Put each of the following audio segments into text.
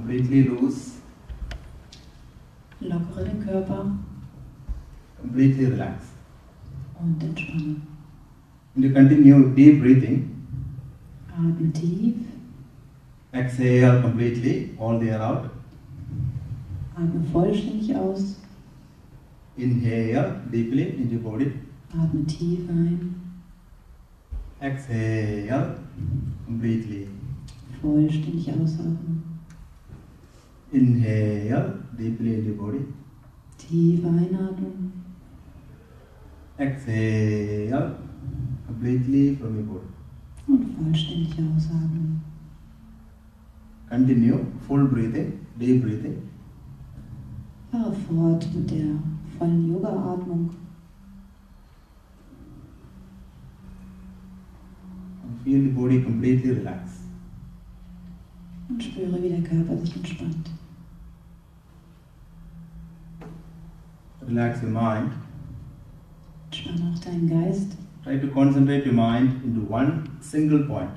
Completely loose. Lockere den Körper. Completely relax. Und entspanne. And you continue deep breathing. Atme tief. Exhale completely, all the air out. Atme vollständig aus. Inhale deeply into your body. Atme tief ein. Exhale completely. Vollständig ausatmen. Inhale deeply into your body. Tief einatmen. Exhale completely from your body. Und vollständig ausatmen. Continue full breathing, deep breathing. Fahre fort mit der vollen Yoga-Atmung. And feel the body completely relaxed. Und spüre, wie der Körper sich entspannt. Relax your mind. Entspanne auch deinen Geist. Try to concentrate your mind into one single point.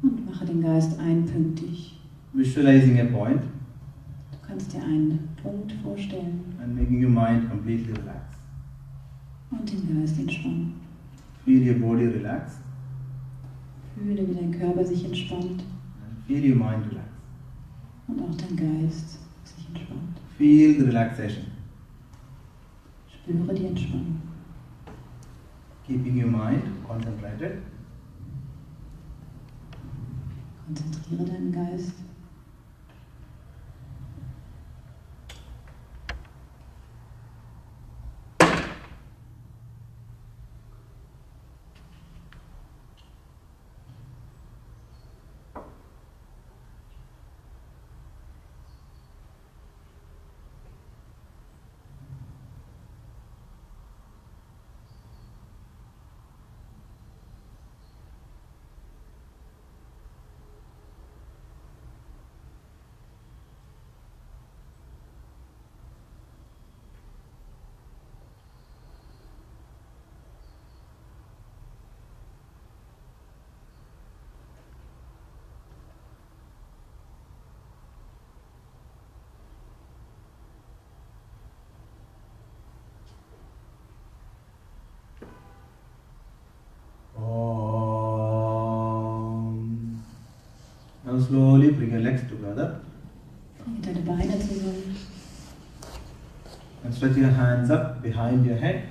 Und mache den Geist einpünktig. Visualizing a point Du kannst dir einen Punkt vorstellen and making your mind completely relaxed. und den Geist entspannen. Feel your body relax Fühle, wie dein Körper sich entspannt and feel your mind relax. und auch dein Geist sich entspannt. Feel the relaxation. Spüre die Entspannung. Keeping your mind concentrated. Konzentriere deinen Geist. Now slowly bring your legs together Bringe deine Beine zusammen. and stretch your hands up behind your head.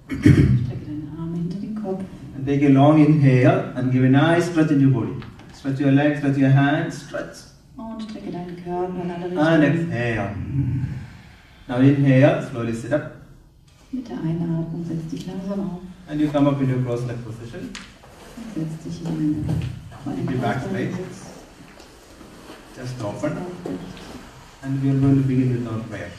Strecke deine Arme hinter den Kopf. And take a long inhale and give a nice stretch in your body. Stretch your legs, stretch your hands, stretch. Und strecke deinen Körper in alle And Richtungen. exhale. Now inhale, slowly sit up. Mit der Einatmung setz dich langsam auf. And you come up into a cross leg position. Und setz dich in einen Keep your back straight. Sitz. Just open. And we are going to begin with our prayer.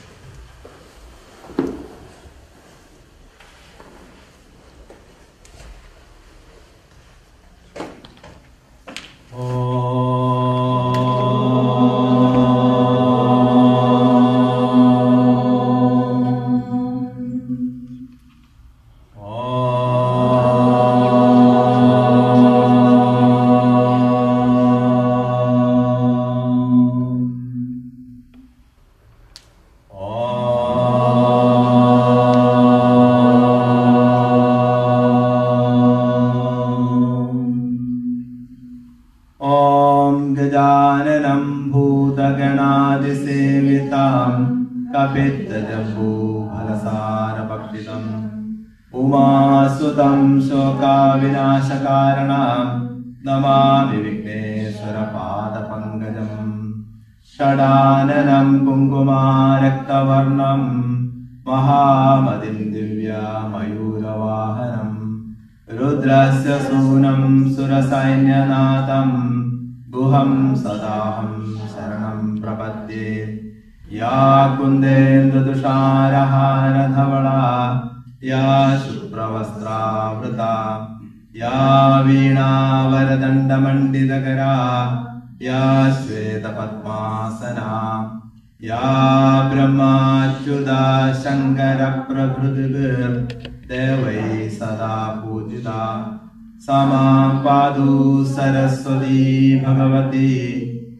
उमासुतं शोकाविनाशकारणं Namami विघ्नेश्वरपादपङ्कजं षडाननं कुङ्कुमारक्तवर्णं महामतिं दिव्यामयूरवाहनं रुद्रस्य सूनं सुरसैन्यनाथं गुहं सदाहं शरणं प्रपद्ये या कुन्देन्द्रतुषारहारधवला या शुभ्रवस्त्रावृता या वीणावरदण्डमण्डितकरा या श्वेतपद्मासना या ब्रह्माच्युता शङ्करप्रभृतिर्देवैः सदा पूजिता सा मां पातु Saraswati Bhagwati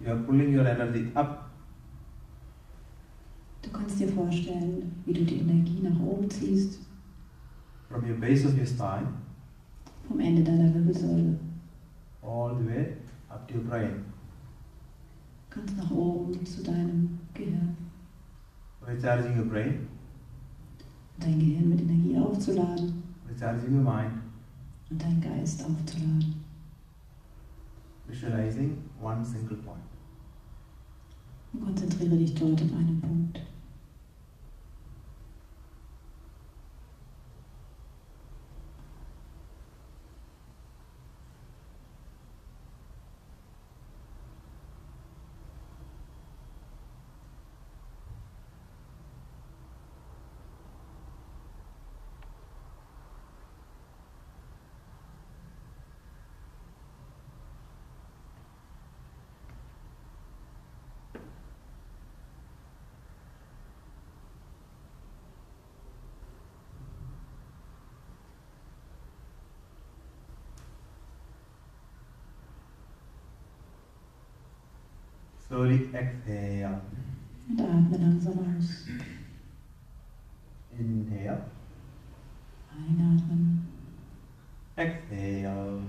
You are pulling your energy up. Du kannst dir vorstellen, wie du die Energie nach oben ziehst, from your base of your spine vom Ende deiner Wirbelsäule, all the way up to your brain. ganz nach oben zu deinem Gehirn. Recharging your brain, Dein Gehirn mit Energie aufzuladen recharging your mind, und deinen Geist aufzuladen. visualizing one single point. Und konzentriere dich dort auf einen Punkt. Slowly exhale. Und atme langsam aus. Inhale. Einatmen Exhale.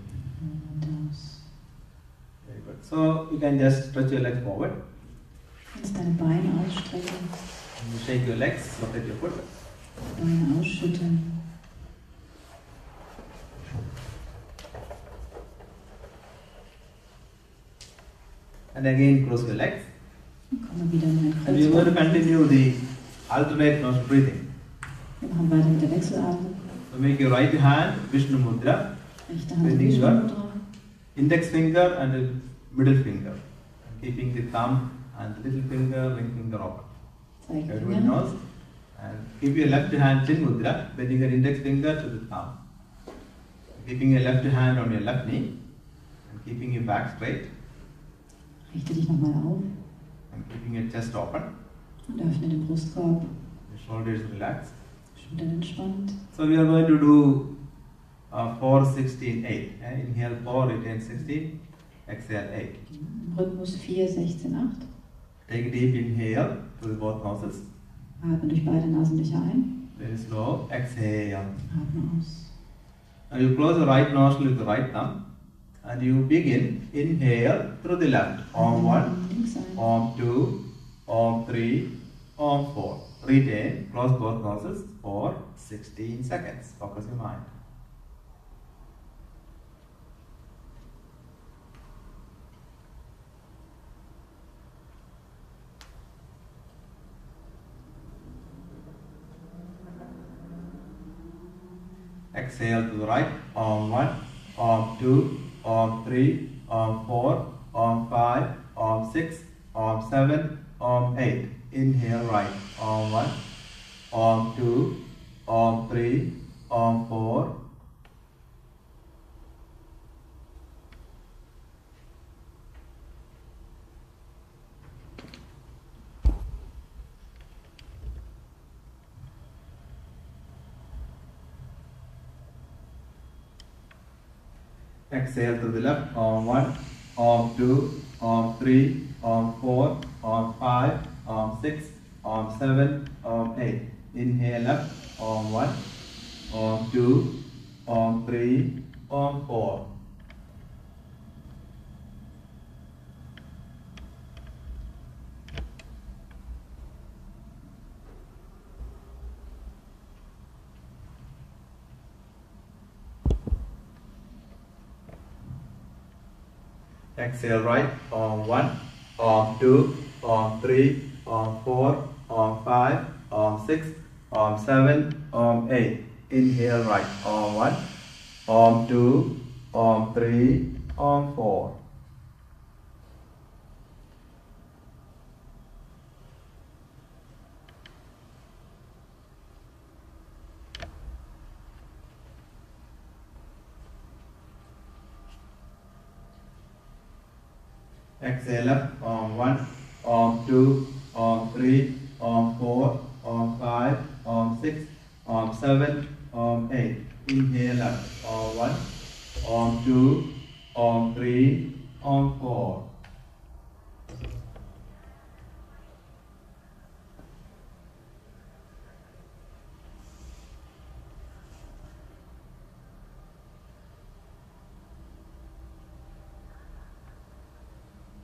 und aus. Very good. So you can just stretch your legs forward. Du kannst deine Beine ausstrecken, And you shake your legs, rotate your foot. Beine ausschütteln. And again close your legs. Und komme wieder in dein And we are going to Kreuzbein. continue the alternate nostril breathing. Wir machen weiter mit der Wechselatmung. So make your right hand Vishnu Mudra, Rechte Hand Bending Vishnu your Mudra. index finger and the middle finger. And keeping the thumb and the little finger, ring finger open. Everybody Zeigefinger. knows. And keep your left hand Chin Mudra, bending your index finger to the thumb. Keeping your left hand on your left knee and keeping your back straight Richte dich nochmal auf and keeping your chest open. und öffne den Brustkorb. Your shoulders relaxed. Schultern entspannt. So we are going to do 4, 16, 8. Inhale 4, retain 16, exhale 8. Im Rhythmus 4, 16, 8. Take a deep inhale through both nostrils. Atme durch beide Nasenlöcher ein. Very slow. Exhale. Atme aus. Now you close the right nostril with the right thumb and you begin inhale through the left. Om 1, Links ein. Om 2, Om 3, Om 4. Retain, close both nostrils for 16 seconds. Focus your mind. Exhale to the right. Om 1, Om 2, Om 3, Om 4, Om 5, Om 6, Om 7, Om 8. Inhale right. Om 1, Om 2, Om 3, Om 4. Exhale to the left. Om 1, Om 2, Om 3, Om 4, Om 5, Om 6, Om 7, Om 8. Inhale left. Om 1, Om 2, Om 3, Om 4. Exhale right. Om 1, Om 2, Om 3, Om 4, Om 5, Om 6, Om 7, Om 8. Inhale right. Om 1, Om 2, Om 3, Om 4. Exhale up. Om 1, Om 2, Om 3, Om 4, Om 5, Om 6, Om 7, Om 8. Inhale up. Om 1, Om 2, Om 3, Om 4.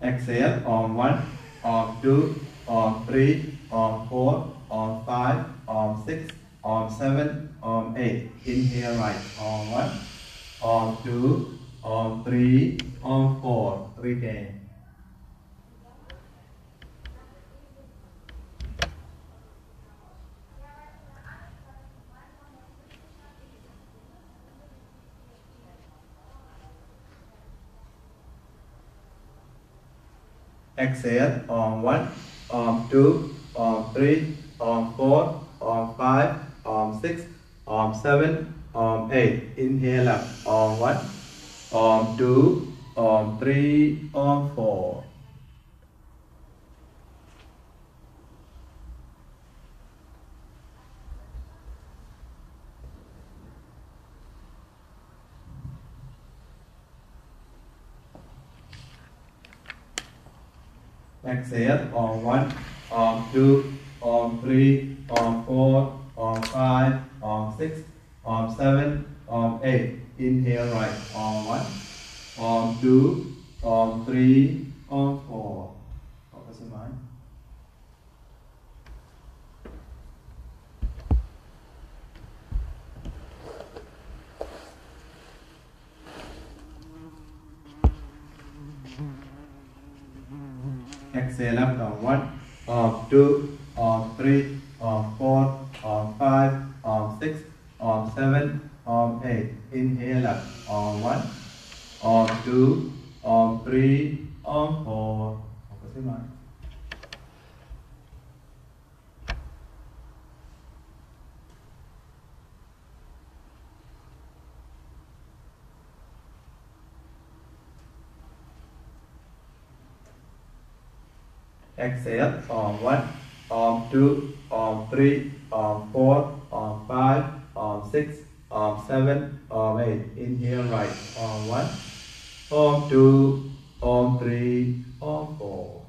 Exhale. Arm 1, arm 2, arm 3, arm 4, arm 5, arm 6, arm 7, arm 8. Inhale right. Arm 1, arm 2, arm 3, arm 4. Regain. Exhale. Arm 1, arm 2, arm 3, arm 4, arm 5, arm 6, arm 7, arm 8. Inhale up. Arm 1, arm 2, arm 3, arm 4. Exhale. Arm 1, arm 2, arm 3, arm 4, arm 5, arm 6, arm 7, arm 8. Inhale right. Arm 1, arm 2, arm 3, arm 4. Focus your mind. Exhale up. Arm 1, arm 2, arm 3, arm 4, arm 5, arm 6, arm 7, arm 8. Inhale up. Arm 1, arm 2, arm 3, arm 4. Focus your mind. Exhale. Arm 1, arm 2, arm 3, arm 4, arm 5, arm 6, arm 7, arm 8. Inhale right. Arm 1, arm 2, arm 3, arm 4.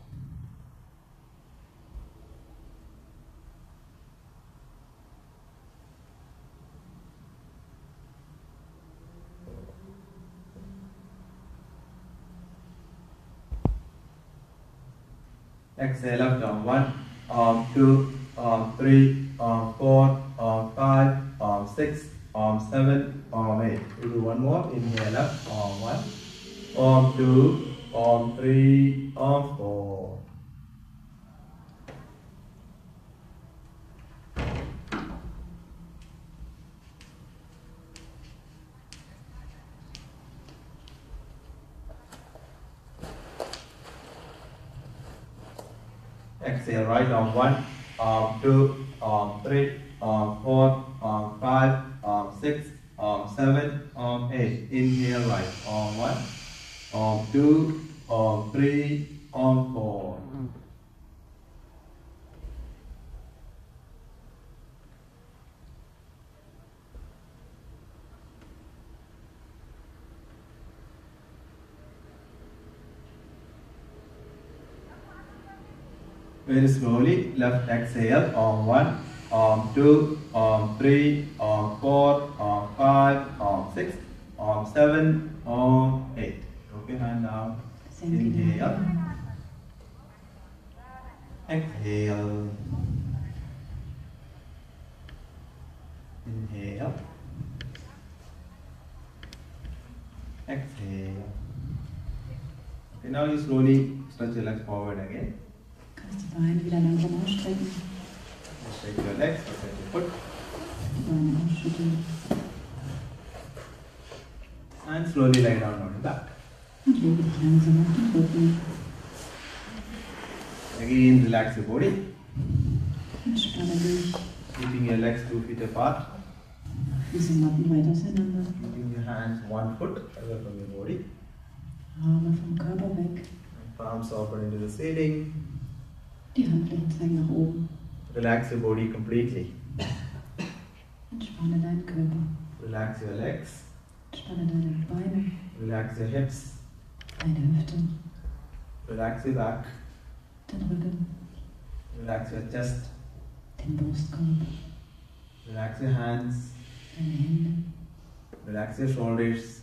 Exhale up. Arm 1, arm 2, arm 3, arm 4, arm 5, arm 6, arm 7, arm 8. We do one more. Inhale up. Arm 1, arm 2, arm 3, arm 4. Exhale right. Arm 1, arm 2, arm 3, arm 4, arm 5, arm 6, arm 7, arm 8. Inhale right. Arm 1, arm 2, arm 3, arm 4. Very slowly, left exhale. Arm 1, arm 2, arm 3, arm 4, arm 5, arm 6, arm 7, arm 8. Drop your hand down. Inhale. Exhale. Inhale. Exhale. Okay, now you slowly stretch your legs forward again. Kannst die Beine wieder langsam ausstrecken. Stretch your legs, stretch your foot. Die Beine ausschütteln. And slowly lie down on your back. Und lege dich langsam auf den Rücken. Again, relax your body. Entspanne dich. Keeping your legs 2 feet apart. Füße matten weit auseinander. Keeping your hands 1 foot away from your body. Arme vom Körper weg. Palms open into the ceiling. Die Handflächen zeigen nach oben. Relax your body completely. Entspanne deinen Körper. Relax your legs. Entspanne deine Beine. Relax your hips. Deine Hüften. Relax your back. Den Rücken. Relax your chest. Den Brustkorb. Relax your hands. Deine Hände. Relax your shoulders.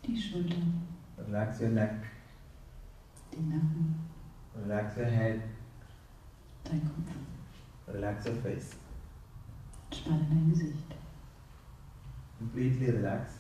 Die Schultern. Relax your neck. den Nacken, Relax your head. dein Kopf, Relax your face. entspanne dein Gesicht. Completely relax.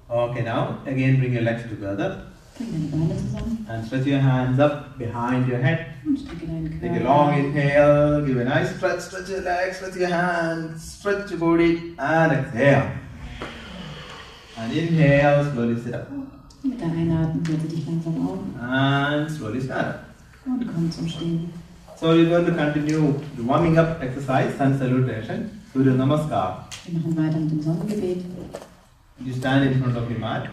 Okay, now again bring your legs together Bring deine Beine zusammen and stretch your hands up behind your head. und strecke deinen Take a Körper. long inhale, give a nice stretch, stretch your legs, stretch your hands, stretch your body, and exhale. And inhale, slowly sit up. Mit der Einatmung setze dich langsam auf And slowly stand up. und komm zum Stehen. So we're going to continue the warming up exercise, sun salutation, Surya Namaskar. Wir machen weiter mit dem Sonnengebet. You stand in front of your mat,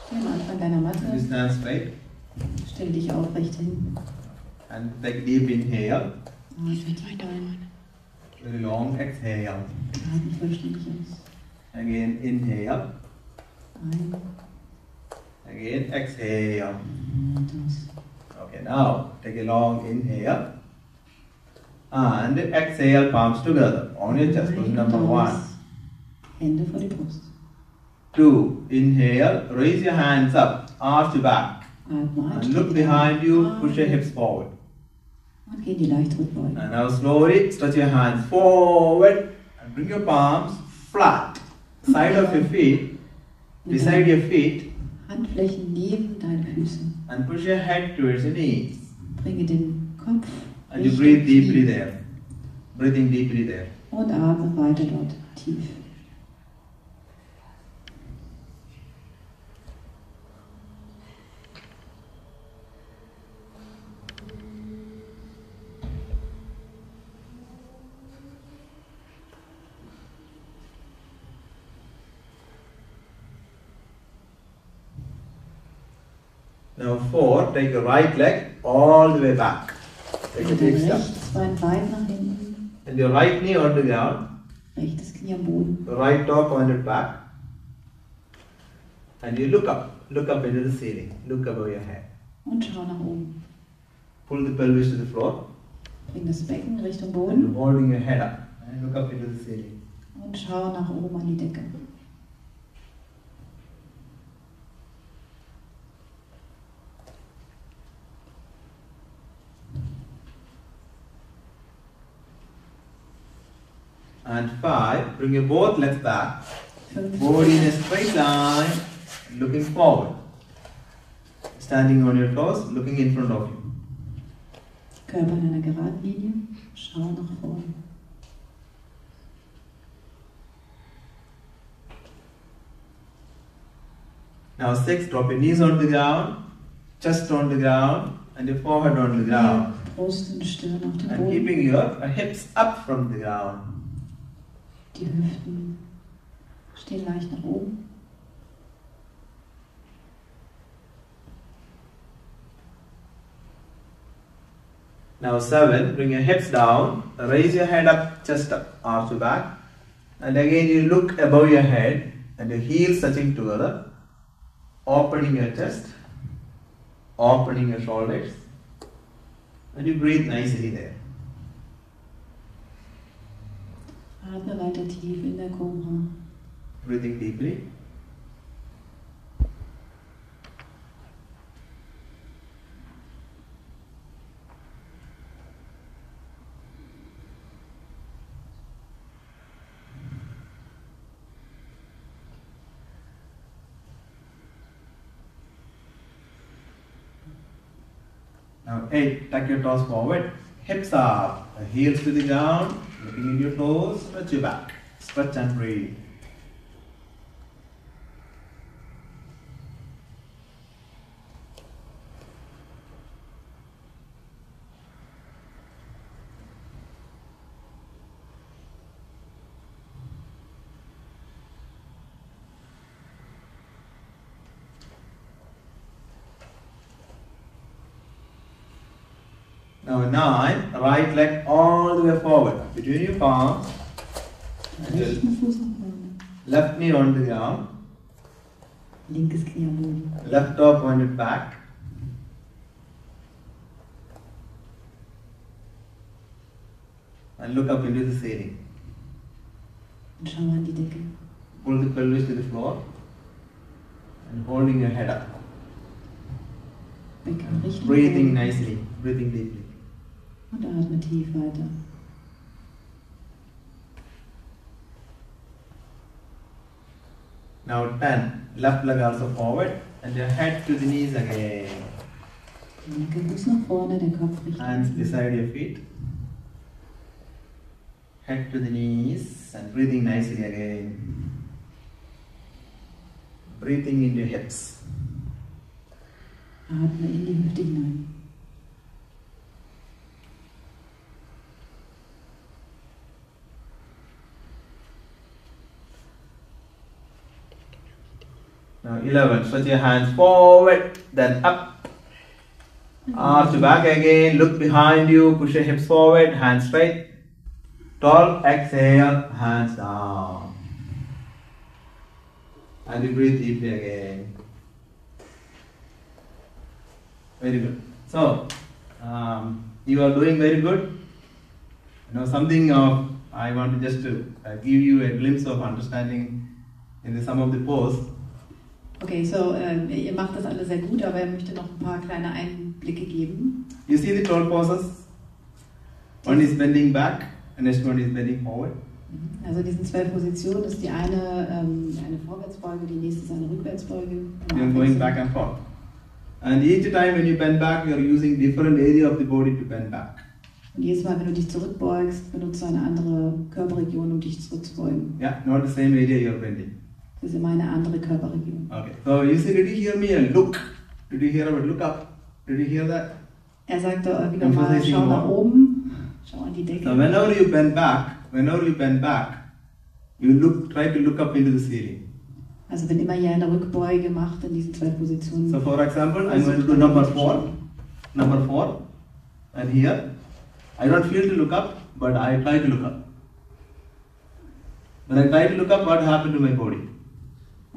Steh am Anfang deiner you Matte, stand straight, stell dich aufrecht hin. and take a deep inhale, Atme tief ein, very long exhale. atme vollständig aus. Again inhale, Ein again exhale. und aus. Okay, now take a long inhale and exhale, palms together on your chest. Position number Und 1. aus. Hände vor die Brust. 2. Inhale, raise your hands up, arch your back, Atme ein, and strecke look deine behind you, Arme push your hips forward. und geh in die leichte Rückbeuge. And now slowly stretch your hands forward and bring your palms flat, side of your feet, beside your feet, Handflächen neben deine Füße. and push your head towards your knees. Bringe den Kopf And you Richtung breathe deeply Knie there, breathing deeply there. und atme weiter dort tief. Now 4, take your right leg all the way back. Take a Dein big step. rechtes Bein weit nach hinten, And your right knee on the ground, rechtes Knie am Boden. the right toe pointed back. And you look up into the ceiling, look above your head. Und schau nach oben. Pull the pelvis to the floor, Bring das Becken Richtung and Boden you're holding your head up. And look up into the ceiling. und schau nach oben an die Decke. And 5, bring your both legs back, 5. body in a straight line, looking forward. Standing on your toes, looking in front of you. Körper in einer geraden Linie. Schau nach vorne. Now 6, drop your knees on the ground, chest on the ground, and your forehead on the ground. Brust und Stirn auf dem And Boden. keeping your hips up from the ground. Die Hüften stehen leicht nach oben. Now 7, bring your hips down, raise your head up, chest up, arch your back. And again you look above your head and your heels touching together, opening your chest, opening your shoulders. And you breathe nicely there. Atme weiter tief in der Cobra. Breathing deeply. Now 8, tuck your toes forward, hips up, the heels to the ground, looking in your toes, stretch your back, stretch and breathe. Now 9, right leg all the way forward between your palms. And your Rechten Fuß nach vorne. left knee on the ground. Linkes Knie am Boden. Left toe pointed back. And look up into the ceiling. Und schau an die Decke. Pull the pelvis to the floor. And holding your head up. Becken Richtung. Breathing nicely, breathing deeply. Und atme tief weiter. Now 10, left leg also forward and your head to the knees again. Linke Fuß nach vorne, der Kopf Hands Richtung. beside your feet. Head to the knees and breathing nicely again. Breathing into your hips. Atme in die Hüfte hinein. Now 11, stretch your hands forward, then up. Arch back again, look behind you, push your hips forward, hands straight. Tall, exhale, hands down. And you breathe deeply again. Very good. So, you are doing very good. Now something I want to just give you a glimpse of understanding in some of the pose. Okay, so ihr macht das alle sehr gut, aber er möchte noch ein paar kleine Einblicke geben. You see the 12 poses? One is bending back, and next one is bending forward. Also diesen 12 Positionen ist die eine Vorwärtsbeuge, die nächste ist eine Rückwärtsbeuge. You are going back and forth. And each time when you bend back, you are using different area of the body to bend back. Und jedes Mal, wenn du dich zurückbeugst, benutzt du eine andere Körperregion, um dich zurückzubeugen. Yeah, not the same area you are bending. Das ist immer eine andere Körperregion. Okay. So you see, did you hear me? And look. Did you hear about look up? Did you hear that? Er sagte wieder mal, schau nach oben, schau an die Decke. So whenever you bend back, you try to look up into the ceiling. Also wenn immer ihr eine Rückbeuge macht in diesen 12 Positionen. So for example, I'm going to do number 4, and here, I don't feel to look up, but I try to look up. When I try to look up, what happened to my body?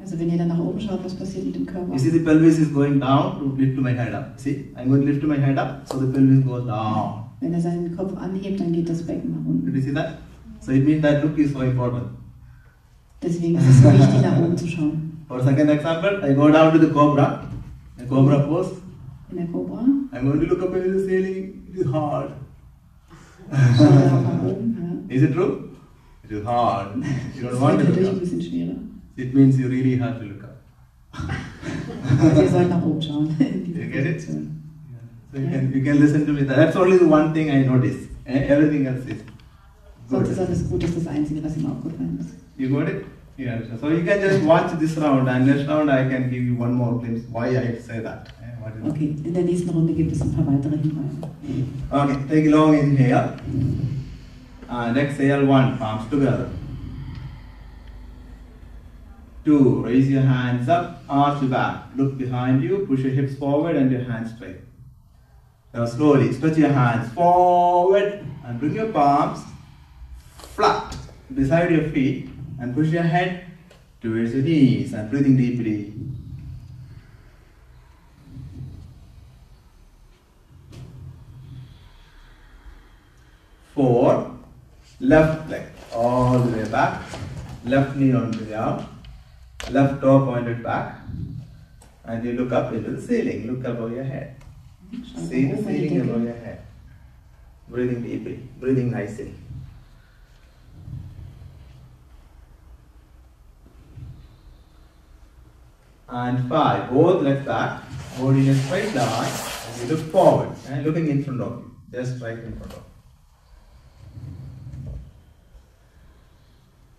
Also wenn ihr dann nach oben schaut, was passiert mit dem Körper? You see the pelvis is going down to lift my head up. See, I'm going to lift my head up, so the pelvis goes down. Wenn er seinen Kopf anhebt, dann geht das Becken nach unten. Did you see that? So it means that look is so important. Deswegen ist es so wichtig, nach oben zu schauen. For second example, I go down to the cobra pose. In der Cobra. I'm going to look up into the ceiling. It is hard. Schau auch nach oben. Ja. Is it true? It is hard. You don't Das want to wird natürlich look ein up. bisschen schwerer. It means you really have to look up. Also ihr sollt nach oben schauen. You get it? So you can listen to me. That's only the one thing I notice. Everything else is Sonst ist good. alles gut, das ist das Einzige, was ihm aufgefallen ist. You got it? Yeah. So you can just watch this round, and next round I can give you one more glimpse why I say that. What is it? Okay, in der nächsten Runde gibt es ein paar weitere Hinweise. Okay, take a long inhale. And exhale, 1, palms together. 2, raise your hands up, arch back. Look behind you, push your hips forward and your hands straight. Now slowly stretch your hands forward and bring your palms flat beside your feet and push your head towards your knees and breathing deeply. Four, left leg all the way back, left knee on the ground, left toe pointed back, and you look up into the ceiling, look above your head. See the ceiling above your head. Breathing deeply, breathing nicely. And 5, both legs back, holding a straight line, and you look forward and looking in front of you, just right in front of you.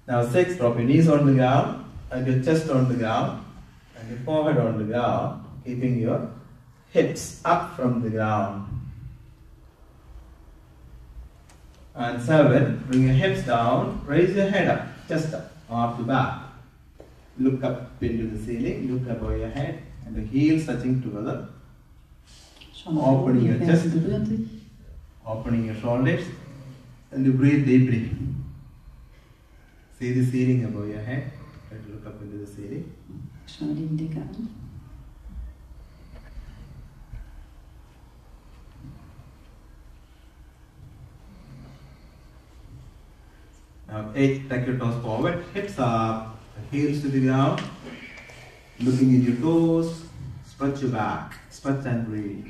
Now 6, drop your knees on the ground and your chest on the ground and your forehead on the ground, keeping your hips up from the ground. And 7, bring your hips down, raise your head up, chest up, arch to back. Look up into the ceiling, look above your head and the heels touching together. Schau nach oben, Opening die your Fersen chest. berühren sich. Opening your shoulders and you breathe deeply. See the ceiling above your head. Try to look up into the ceiling. Schau dir die Decke an. Now 8, take your toes forward, hips up, heels to the ground. Looking in your toes, stretch your back, stretch and breathe.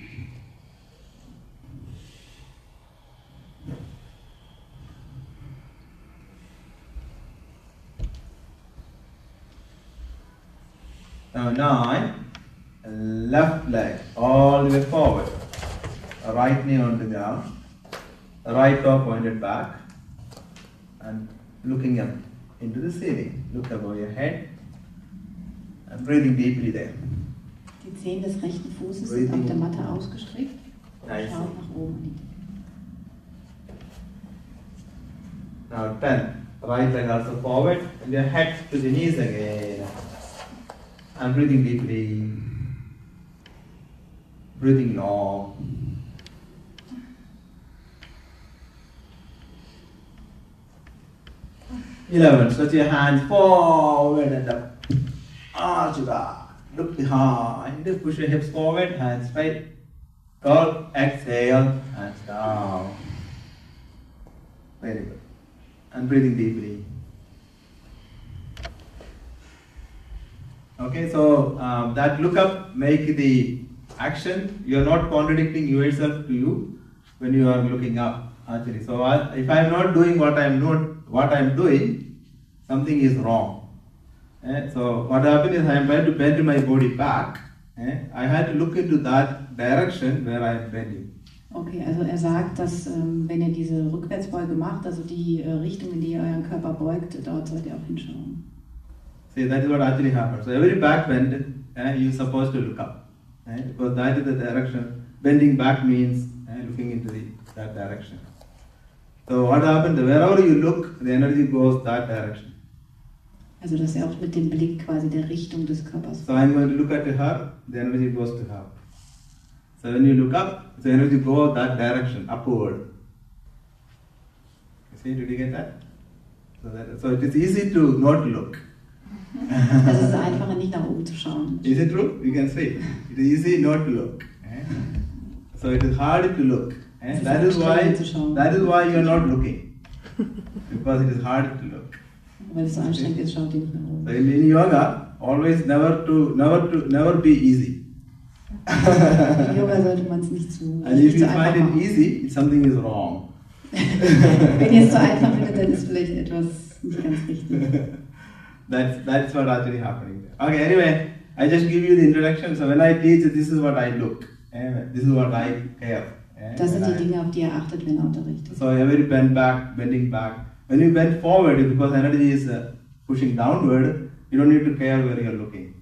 Now 9, left leg all the way forward, right knee on the ground, right toe pointed back and looking up into the ceiling. Look above your head and breathing deeply there. Die Zehen des rechten Fußes sind auf der Matte ausgestreckt. Nice. Schaut nach oben. Now 10, right leg also forward and your head to the knees again. And breathing deeply, breathing long. Eleven, stretch your hands forward and up. Arch your back. Look behind. Push your hips forward, hands straight. Go, exhale, hands down. Very good. And breathing deeply. Okay, so that look up, make the action. You are not contradicting yourself to you when you are looking up. Actually, so if I am not doing what I am doing, something is wrong. So what happened is I am trying to bend my body back. I had to look into that direction where I am bending. Okay, also sagt, dass wenn ihr diese Rückwärtsbeuge macht, also die Richtung, in die ihr euren Körper beugt, dort sollt ihr auch hinschauen. See, that is what actually happens. So every back bend, you are supposed to look up, because that is the direction. Bending back means looking into that direction. So what happens? Wherever you look, the energy goes that direction. Also dass ihr auch mit dem Blick quasi der Richtung des Körpers. So I'm going to look at her, the energy goes to her. So when you look up, the energy goes that direction, upward. You see, did you get that? So it is easy to not look. Also es ist einfacher, nicht nach oben zu schauen. Is it true? You can see. It is easy not to look. So it is hard to look. That is why you are not looking. Because it is hard to look. Weil es so anstrengend ist, schaut ihr nicht nach oben. So in yoga, always never be easy. In Yoga sollte man es nicht zu. And if you find it easy, something is wrong. Wenn ihr es zu einfach findet, dann ist vielleicht etwas nicht ganz richtig. That's what actually happening there. Okay, anyway, I just give you the introduction. So when I teach, this is what I look. This is what I care. Das sind die Dinge, auf die ihr achtet, wenn ihr unterrichtet. So every bending back. When you bend forward, because energy is pushing downward, you don't need to care where you are looking.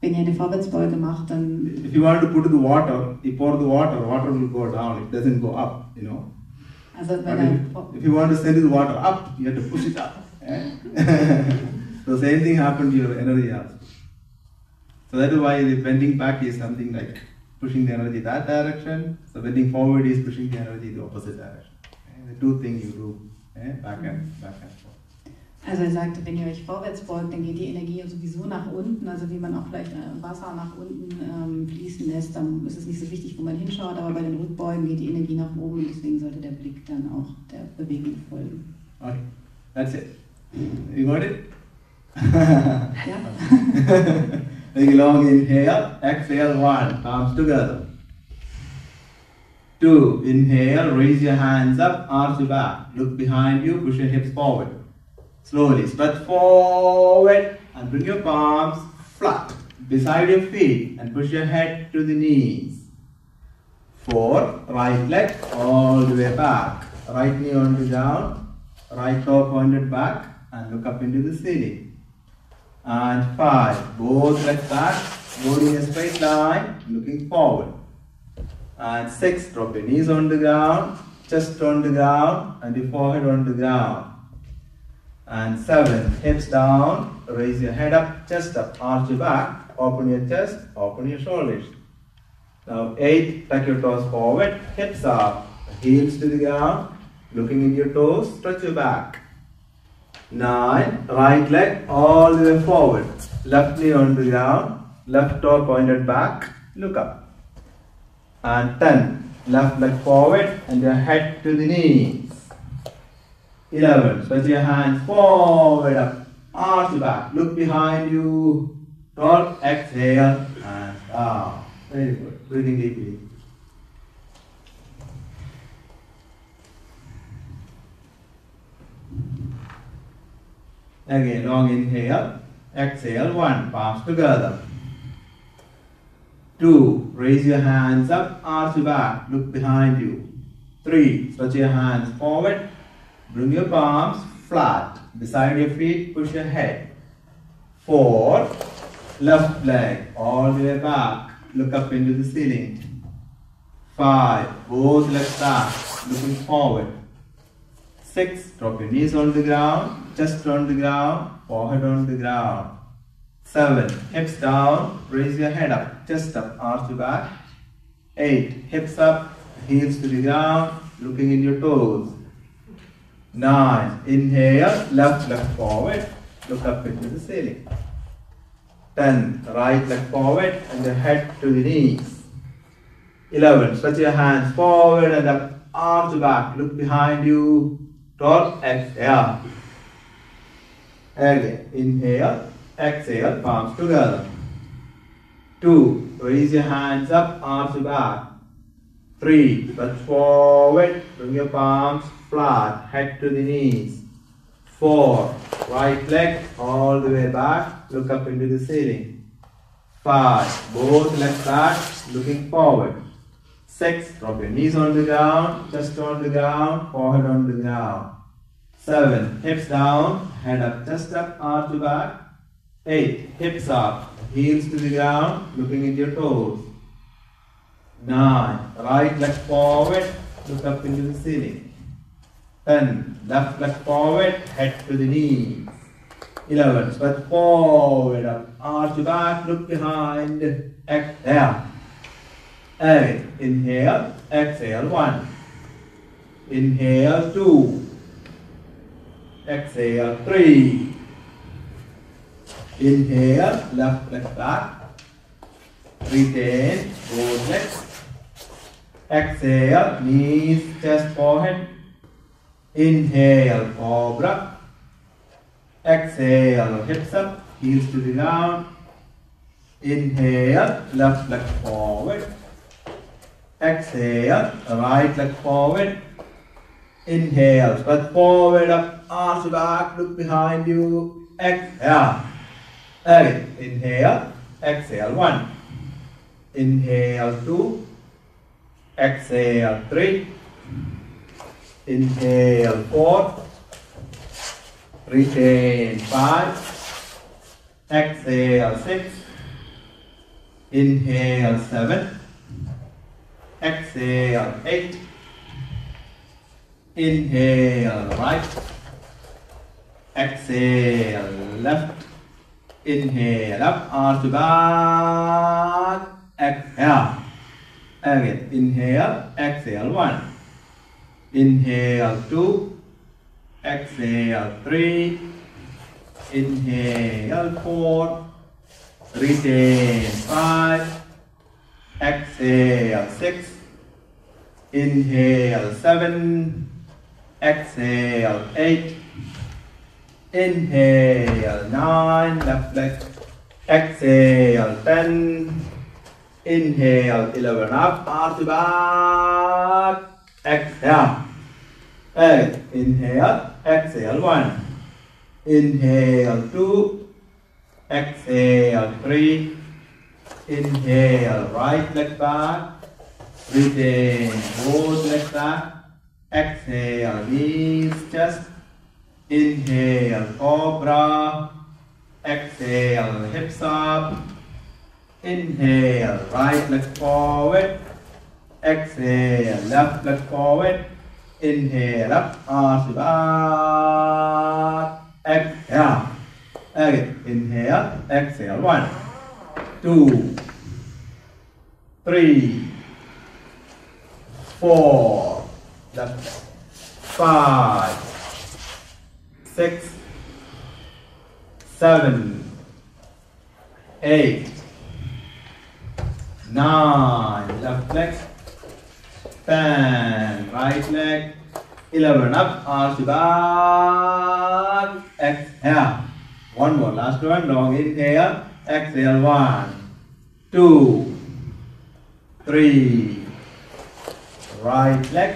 Wenn ihr eine Vorwärtsbeuge macht, dann... If you want to put the water, you pour the water will go down. It doesn't go up, you know. Also if you want to send the water up, you have to push it up. So same thing happened to your energy also. So that is why the bending back is something like pushing the energy that direction. So bending forward is pushing the energy the opposite direction. The two things you do, back and forth. Also er sagte, wenn ihr euch vorwärts beugt, dann geht die Energie sowieso nach unten. Also wie man auch vielleicht Wasser nach unten fließen lässt, dann ist es nicht so wichtig, wo man hinschaut. Aber bei den Rückbeugen geht die Energie nach oben und deswegen sollte der Blick dann auch der Bewegung folgen. Okay, that's it. You got it? Ja. Take a long inhale, exhale, 1, palms together. 2, inhale, raise your hands up, arch your back, look behind you, push your hips forward. Slowly stretch forward and bring your palms flat beside your feet and push your head to the knees. 4, right leg all the way back, right knee on the ground, right toe pointed back and look up into the ceiling. And 5, both legs back, body in a straight line, looking forward. And 6, drop your knees on the ground, chest on the ground, and your forehead on the ground. And 7, hips down, raise your head up, chest up, arch your back, open your chest, open your shoulders. Now 8, tuck your toes forward, hips up, heels to the ground, looking into your toes, stretch your back. 9, right leg all the way forward, left knee on the ground, left toe pointed back, look up. And 10, left leg forward and your head to the knees. 11, stretch your hands forward up, arch back, look behind you, roll, exhale and down. Very good, breathing deeply. Again, long inhale, exhale, 1, palms together. 2, raise your hands up, arch back, look behind you. 3, stretch your hands forward, bring your palms flat, beside your feet, push your head. 4, left leg all the way back, look up into the ceiling. 5, both legs back, looking forward. 6, drop your knees on the ground, chest on the ground, forehead on the ground. 7, hips down, raise your head up, chest up, arch your back. 8, hips up, heels to the ground, looking in your toes. 9, inhale, left leg forward, look up into the ceiling. 10, right leg forward and your head to the knees. 11, stretch your hands forward and up, arch back, look behind you. 12, exhale. Again, inhale, exhale, palms together. 2, raise your hands up, arch back. 3, stretch forward, bring your palms flat, head to the knees. 4, right leg all the way back, look up into the ceiling. 5, both legs back, looking forward. 6, drop your knees on the ground, chest on the ground, forehead on the ground. 7, hips down, head up, chest up, arch back. 8, hips up, heels to the ground, looking at your toes. 9, right leg forward, look up into the ceiling. 10, left leg forward, head to the knees. 11, stretch forward, up, arch back, look behind, exhale. 8, inhale, exhale, 1. Inhale, 2. Exhale, 3. Inhale, left leg back. Retain both legs. Exhale, knees, chest, forehead. Inhale, cobra. Exhale, hips up, heels to the ground. Inhale, left leg forward. Exhale, right leg forward. Inhale, stretch forward, up, arch back, look behind you. Exhale. Again, inhale, exhale, 1. Inhale, 2. Exhale, 3. Inhale, 4. Retain, 5. Exhale, 6. Inhale, 7. Exhale, 8. Inhale, right. Exhale, left. Inhale, up, arch back. Exhale. Again, inhale, exhale, 1. Inhale, 2. Exhale, 3. Inhale, 4. Retain, 5. Exhale, 6. Inhale, 7. Exhale, 8. Inhale, 9. Left leg. Exhale, 10. Inhale, 11. Up, arch back. Exhale. Hey, inhale, exhale, 1. Inhale, 2. Exhale, 3. Inhale, right leg back. Retain both legs back. Exhale, knees, chest. Inhale, cobra. Exhale, hips up. Inhale, right leg forward. Exhale, left leg forward. Inhale, up, arch back. Exhale. Again, inhale, exhale, 1, 2, 3, 4, left leg. 5, 6, 7, 8, 9, left leg. 10, right leg. 11, up, arch back, exhale. One more, last one, long inhale, exhale. 1, 2, 3, right leg,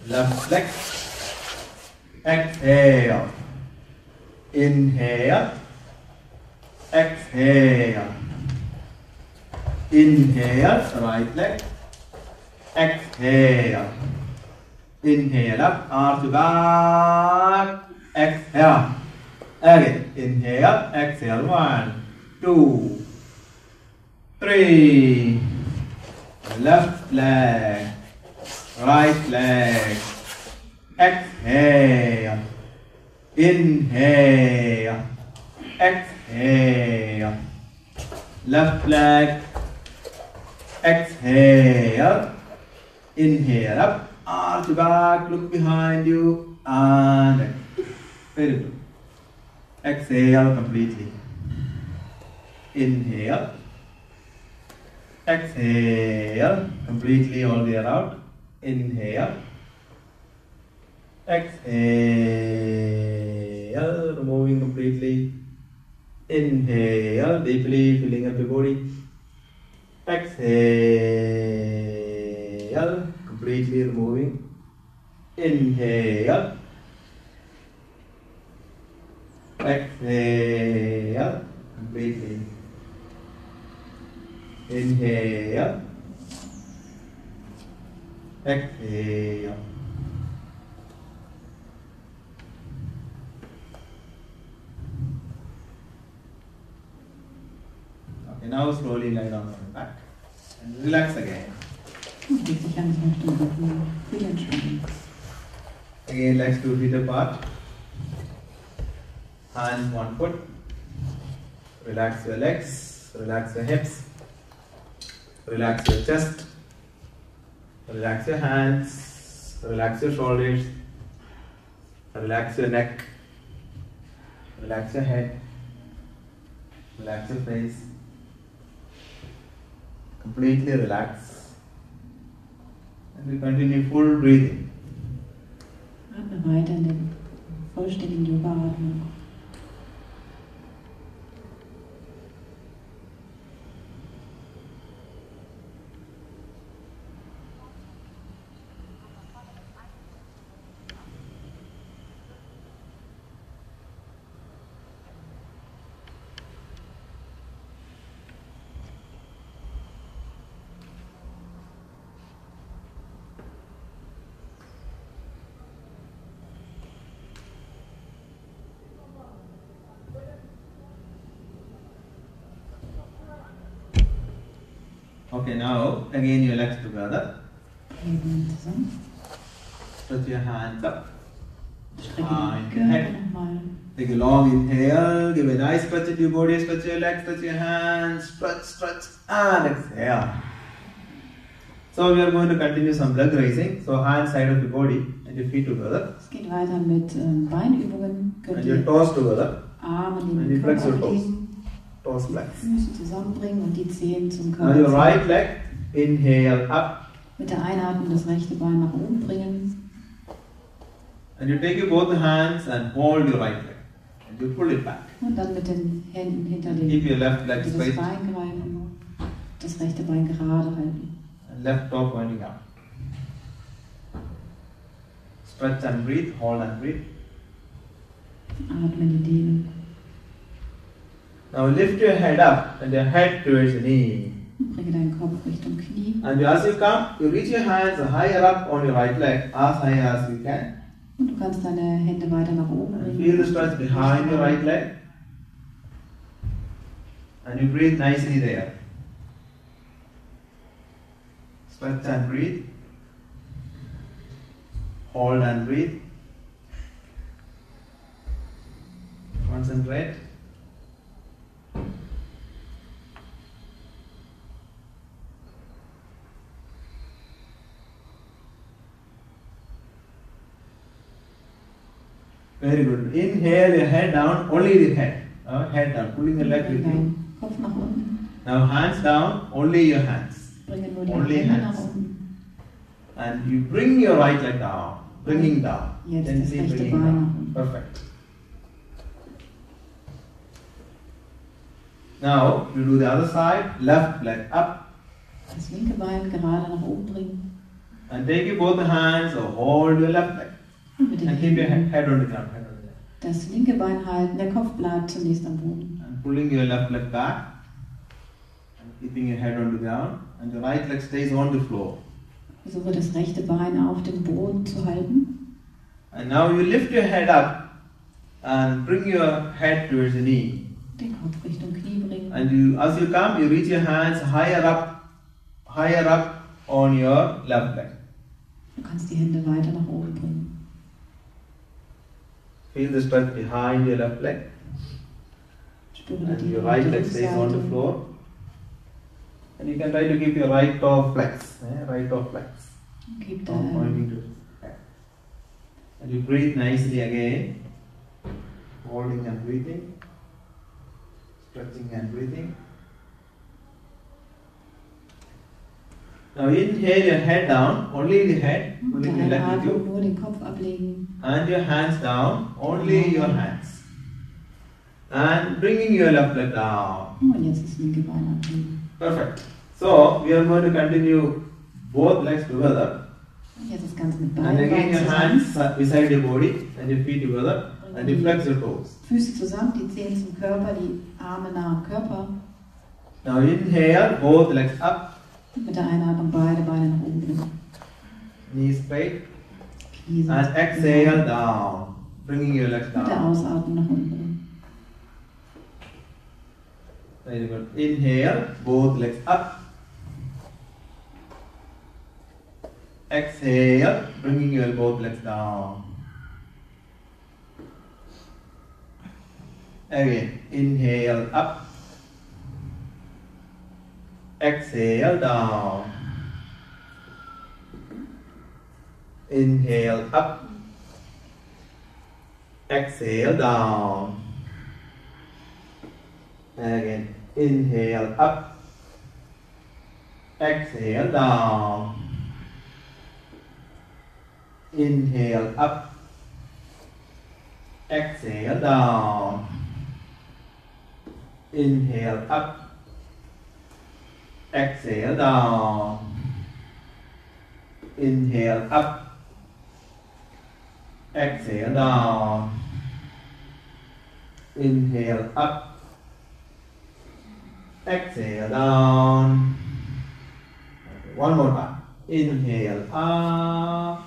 left leg, exhale, inhale, exhale, inhale, right leg, exhale, inhale, up, arch back, exhale, again, inhale, exhale. 1, 2, 3, left leg, right leg, exhale, inhale, exhale, left leg, exhale, inhale, up, arch back, look behind you, and very good. Exhale completely. Inhale. Exhale completely all the way around. Inhale. Exhale, removing completely. Inhale, deeply filling up your body. Exhale, completely removing. Inhale. Exhale completely. Inhale. Exhale. Okay, now slowly lie down on your back and relax again. Again, legs 2 feet apart. Hands 1 foot. Relax your legs, relax your hips, relax your chest, relax your hands, relax your shoulders, relax your neck, relax your head, relax your face. Completely relax. And we continue full breathing. Atme weiter in der vollständigen Yoga-Atmung. Okay, now again your legs together. Stretch your hands up. Behind your head. Take a long inhale. Give a nice stretch in your body. Stretch your legs. Stretch your hands. Stretch, stretch, and exhale. So we are going to continue some leg raising. So hands side of your body and your feet together. Es geht weiter mit Beinübungen. And your toes together. Arme and you flex your toes. Toes flex. Füße zusammenbringen und die Zehen zum Now Körper. your right leg. Inhale up. Mit der Einatmung das rechte Bein nach oben bringen. And you take your both hands and hold your right leg. And you pull it back. Und dann mit den Händen hinter dem Keep your left leg das straight. Bein greifen. Das rechte Bein gerade halten. And left toe pointing out. Stretch and breathe. Hold and breathe. Atmen in die Dehnung. Now lift your head up and your head towards the knee. Bringe deinen Kopf Richtung Knie. And as you come, you reach your hands higher up on your right leg, as high as you can. Und du kannst deine Hände weiter nach oben And bringen. feel the stretch behind your right leg. And you breathe nicely there. Stretch and breathe. Hold and breathe. Concentrate. Very good. Inhale your head down, only the head. Head down, pulling the leg with you. Kopf nach unten. Now hands down, only your hands. Bringe nur die Only Hände nach hands. unten. And you bring your right leg down, bringing down. Jetzt das Gently rechte bringing Bein nach down. unten. Perfect. Now you do the other side, left leg up. Das linke Bein gerade nach oben bringen. And take you both the hands or hold your left leg. Und mit den And keep your Händen head on the ground. Head on the ground. das linke Bein halten, der Kopf bleibt zunächst am Boden. And pulling your left leg back. And keeping your head on the ground. And the right leg stays on the floor. Versuche das rechte Bein auf dem Boden zu halten. And now you lift your head up and bring your head towards the knee. Den Kopf Richtung Knie bringen. And you, as you come, you reach your hands higher up on your left leg. Du kannst die Hände weiter nach oben bringen. Feel the stretch behind your left leg. Spüre And die your right leg stays on the Rückseite. floor. And you can try to keep your right toe flex. Right toe flex. Gib Pointing to it. And you breathe nicely again. Holding and breathing. Stretching and breathing. Now inhale your head down, only the head, pulling the leg with Einatmung, you. nur den Kopf ablegen. And your hands down, only your hands. And bringing your left leg down. Und jetzt das linke Bein ablegen. Perfect. So we are going to continue both legs together. Und jetzt das Ganze mit And beiden again Beinen your zusammen. hands beside your body and your feet together. And you flex your toes. Füße zusammen, die Zehen zum Körper, die Arme nah am Körper. Now inhale, both legs up. Und mit der Einatmung beide Beine nach oben bringen. Knees straight. Knie sind And exhale down. Bringing your legs mit der down. Ausatmung nach unten bringen. Very good. Inhale, both legs up. Exhale, bringing your both legs down. Again, inhale up. Exhale down. Inhale up. Exhale down. Again, inhale up. Exhale down. Inhale up. Exhale down. Inhale up. Exhale down. Inhale up. Exhale down. Inhale up. Exhale down. Okay, one more time. Inhale up.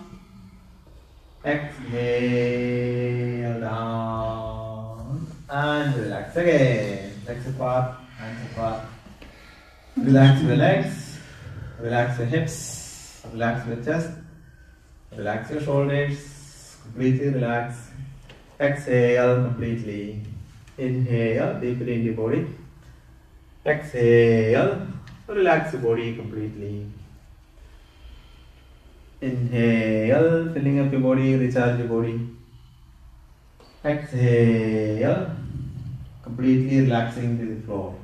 Exhale down. And relax again. Legs apart, hands apart. Relax your legs. Relax your hips. Relax your chest. Relax your shoulders. Completely relax. Exhale completely. Inhale deeply in the body. Exhale. Relax the body completely. Inhale, filling up your body, recharge your body. Exhale, completely relaxing to the floor.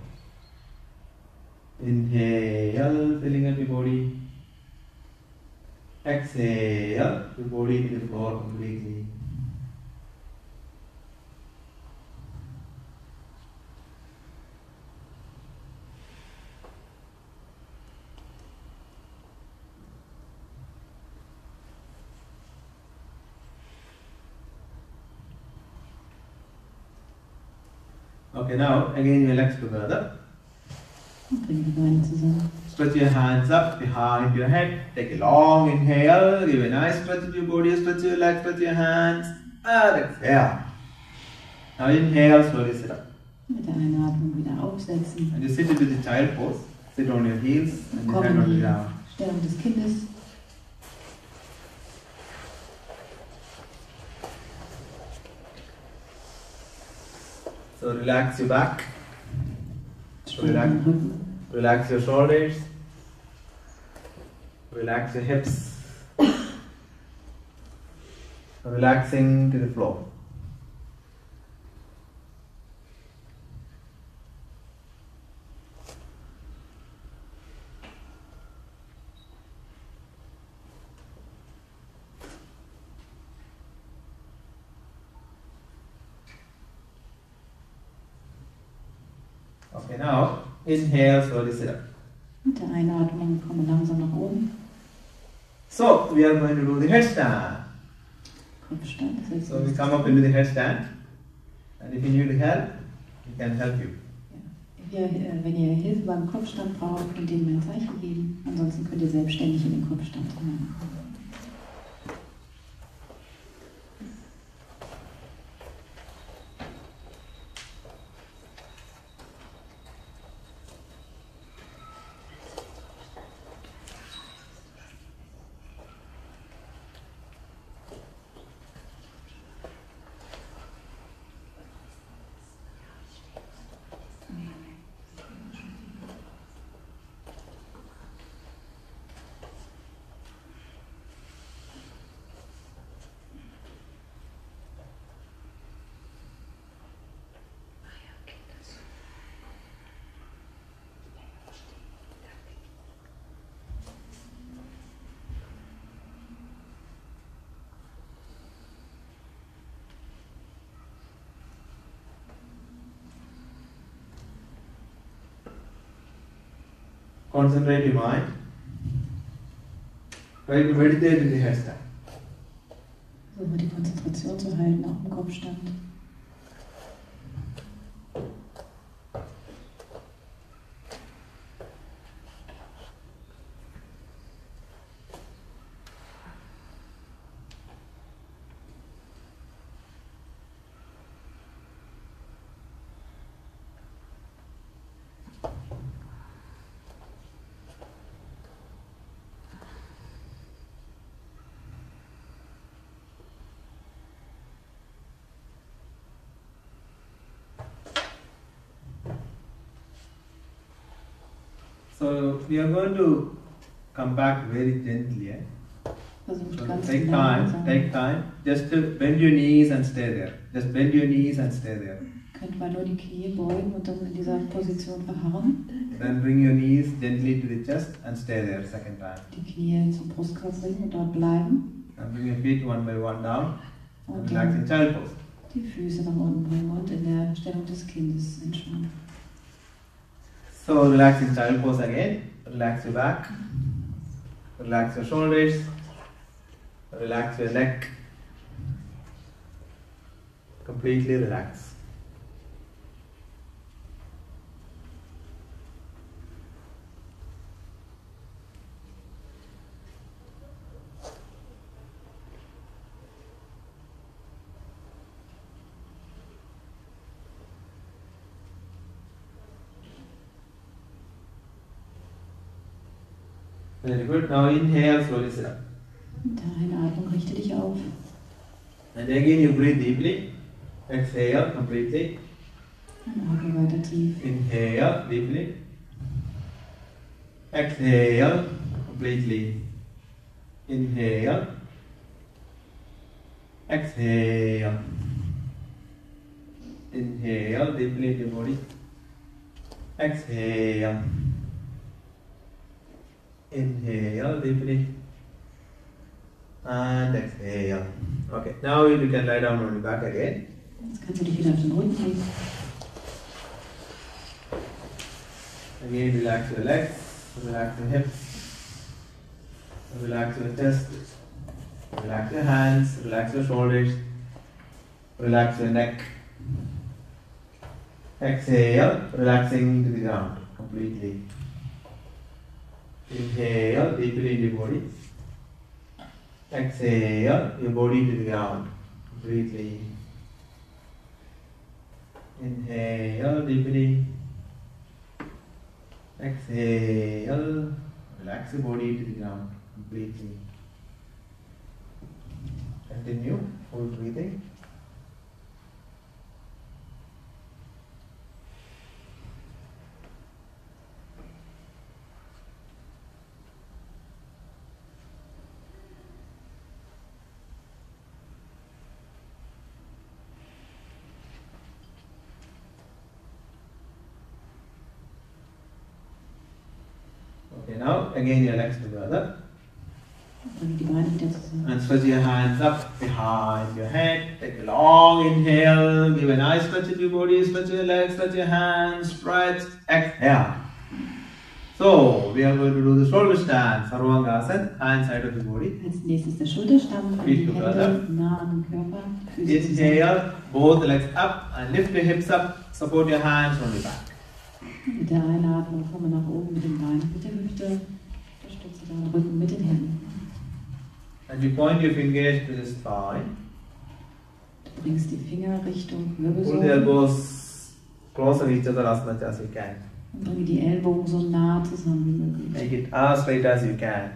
Inhale, filling up your body. Exhale, your body to the floor completely. Okay, now again your legs together. Und bring die Beine zusammen. Stretch your hands up behind your head. Take a long inhale. Give a nice stretch to your body. Stretch your legs, stretch your hands. And exhale. Now inhale, slowly sit up. Mit der Einatmung wieder aufsetzen. And you sit into the child pose. Sit on your heels and your Komm head on in the die ground. Stellung des Kindes. So relax your back. Stramm den Rücken. Relax your shoulders. Relax your hips. Relaxing to the floor. Okay, now inhale, slowly sit up. Mit der Einatmung komme langsam nach oben. So we are going to do the headstand. Kopfstand. Das heißt, So we come up into the headstand, and if you need help, we can help you. Wenn ihr Hilfe beim Kopfstand braucht, könnt ihr mir ein Zeichen geben. Ansonsten könnt ihr selbstständig in den Kopfstand hineinkommen. Concentrate your mind. Try to meditate in the headstand. Versuche die Konzentration zu halten, auch im Kopfstand. So we are going to come back very gently. So take time. Just bend your knees and stay there. Just bend your knees and stay there. Könnt mal nur die Knie beugen und dann in dieser Position verharren. Then bring your knees gently to the chest and stay there second time. Die Knie zum Brustkorb bringen und dort bleiben. And bring your feet one by one down and relax in child pose. Die Füße nach unten bringen und in der Stellung des Kindes entspannen. So relax in child pose again. Relax your back. Relax your shoulders. Relax your neck. Completely relax. Very good. Now inhale, slowly sit up. Mit der Einatmung richte dich auf. And again you breathe deeply. Exhale completely. Und atme weiter tief. Inhale deeply. Exhale completely. Inhale. Exhale. Inhale deeply in your body. Exhale. Inhale deeply. And exhale. Okay, now you can lie down on your back again. Jetzt kannst du dich wieder auf den Rücken legen. Again, relax your legs, relax your hips, relax your chest, relax your hands, relax your shoulders, relax your neck. Exhale, relaxing to the ground completely. Inhale deeply in the body. Exhale your body to the ground completely. Inhale deeply. Exhale. Relax your body to the ground completely. Continue full breathing. Okay, now again your legs together. Bringe die Beine wieder zusammen. And stretch your hands up behind your head. Take a long inhale. Give a nice stretch of your body. Stretch your legs, stretch your hands. Stretch. Exhale. So, we are going to do the shoulder stand. Sarvangasana. Hand side of the body. Als nächstes der Schulterstand. Die Hände nah an den Körper. Inhale. Both legs up and lift your hips up. Support your hands on the back. Mit der Einatmung kommen wir nach oben mit den Beinen, mit der Hüfte. Unterstütze deinen Rücken mit den Händen. And you point your fingers to the spine. Du bringst die Finger Richtung Pull the Wirbelsäule. elbows closer each other as much as you can. Und bringe die Ellbogen so nah zusammen wie möglich. Make it as straight as you can.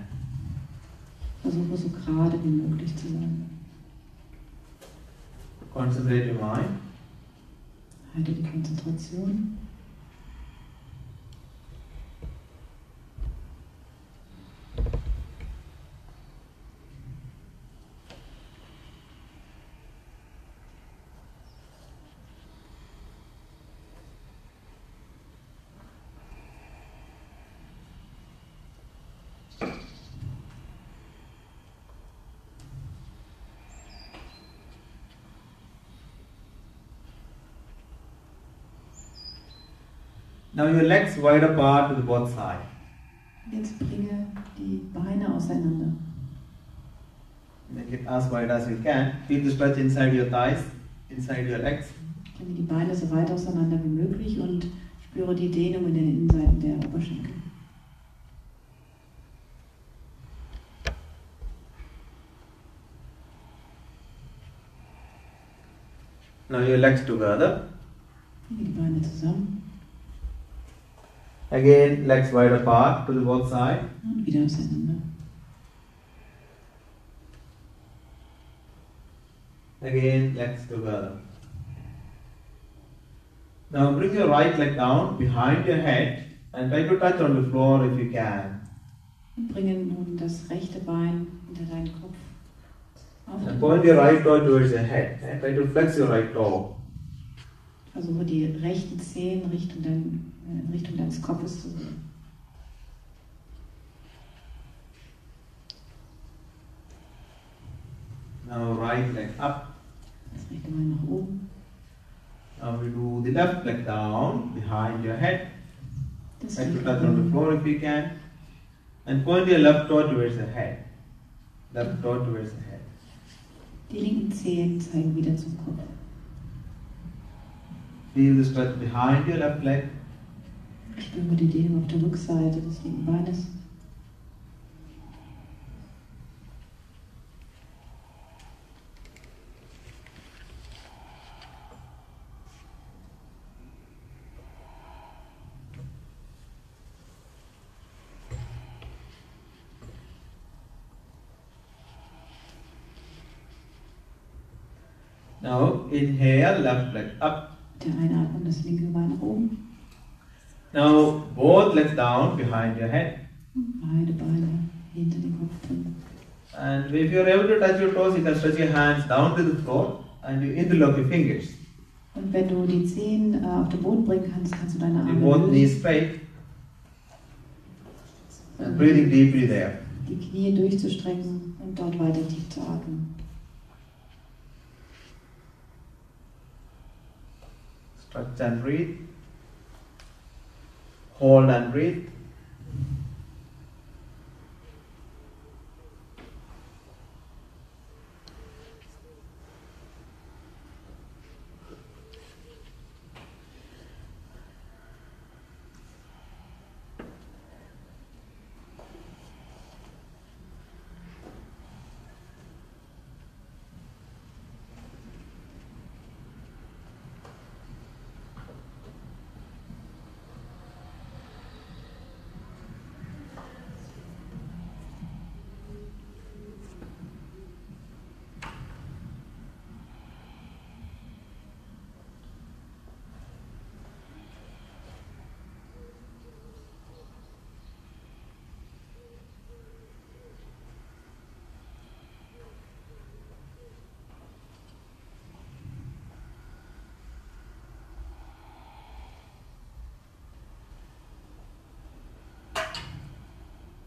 Versuche so gerade wie möglich zu sein. Concentrate your mind. Halte die Konzentration. Now your legs wide apart to the both sides. Jetzt bringe die Beine auseinander. Make it as wide as you can. Feel the stretch inside your thighs, inside your legs. Bringe die Beine so weit auseinander wie möglich und spüre die Dehnung in den Innenseiten der Oberschenkel. Now your legs together. Bringe die Beine zusammen Again, legs wide apart to the both sides. und wieder auseinander. Again, legs together. Now bring your right leg down behind your head and try to touch on the floor if you can. Und bringe nun das rechte Bein hinter deinen Kopf auf And den point Boden. your right toe towards your head and try to flex your right toe. Versuche die rechten Zehen in Richtung deines Kopfes zu sehen. Now right leg up. Das rechte Bein nach oben. Now we do the left leg down behind your head. Das Try to linke touch on the Bein. floor if you can. And point your left toe towards the head. Left toe towards the head. Die linken Zehen zeigen wieder zum Kopf. Feel the stretch behind your left leg. Spüre die Dehnung auf der Rückseite des linken Beines. Now inhale, left leg up. Der Einatmung das linke Bein nach oben. Now both legs down behind your head. Beide Beine hinter den Kopf bringen. And if you are able to touch your toes, you can stretch your hands down to the floor and you interlock your fingers. Und wenn du die Zehen auf den Boden bringen kannst, kannst du deine You Arme both lösen. knees straight. And breathing deeply there. Die Knie durchzustrecken und dort weiter tief zu atmen. Stretch and breathe. Hold and breathe.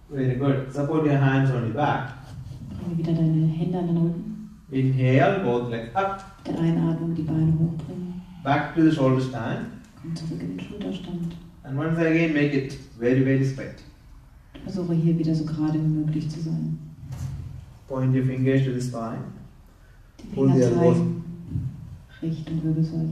Very good. Support your hands on your back. Bring wieder deine Hände an den Rücken. Inhale, both legs up. Mit der Einatmung die Beine hochbringen. Back to the shoulder stand. Komm zurück in den Schulterstand. And once again, make it very, very straight. Versuche hier wieder so gerade wie möglich zu sein. Point your fingers to the spine. Die Pull the Finger elbows. zeigen Richtung Wirbelsäule.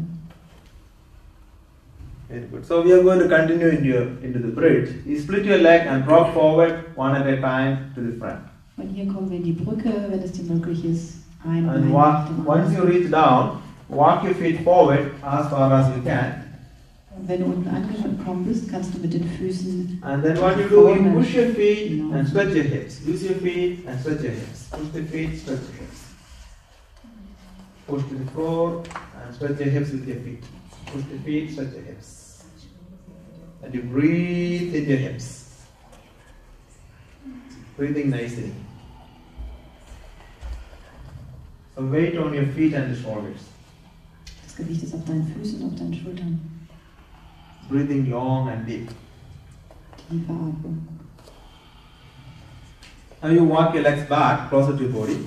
Very good. So we are going to continue into the bridge. You split your leg and drop forward one at a time to the front. Und hier kommen wir in die Brücke, wenn es dir möglich ist. Ein And Bein walk, nach dem once anderen. you reach down, walk your feet forward as far as you can. Und wenn du unten angekommen bist, kannst du mit den Füßen And then what you do, you push your feet and stretch your hips. Use your feet and stretch your hips. Push the feet, stretch your hips. Push to the floor and stretch your hips with your feet. Push the feet, stretch your hips. And you breathe in your hips. Breathing nicely. So weight on your feet and the shoulders. Das Gewicht ist auf deinen Füßen und auf deinen Schultern. Breathing long and deep. Tiefe Atmung. Now you walk your legs back closer to your body.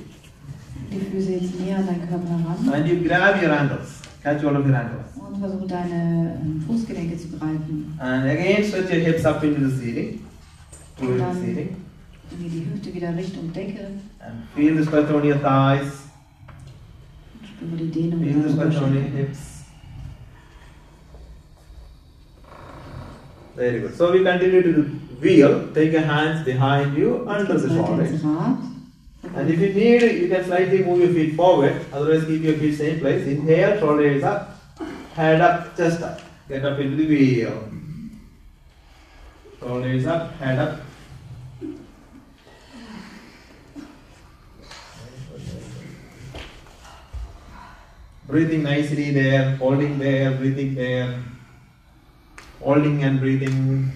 Die Füße jetzt näher an deinen Körper heran. And you grab your ankles. Catch all of your ankles. Und versuche deine Fußgelenke zu greifen. And again stretch your hips up into the ceiling. Towards the ceiling. Bringe die Hüfte wieder Richtung Decke. And feel the stretch on your thighs. Spüre die Dehnung Feel the in stretch on your Oberschenkel. hips. Very good. So we continue to the wheel. Take your hands behind you under the Weiter shoulders. ins Rad. And if you need, you can slightly move your feet forward. Otherwise, keep your feet same place. Inhale, shoulders up, head up, chest up. Get up into the wheel. Shoulders up, head up. Breathing nicely there, holding there, breathing there. Holding and breathing.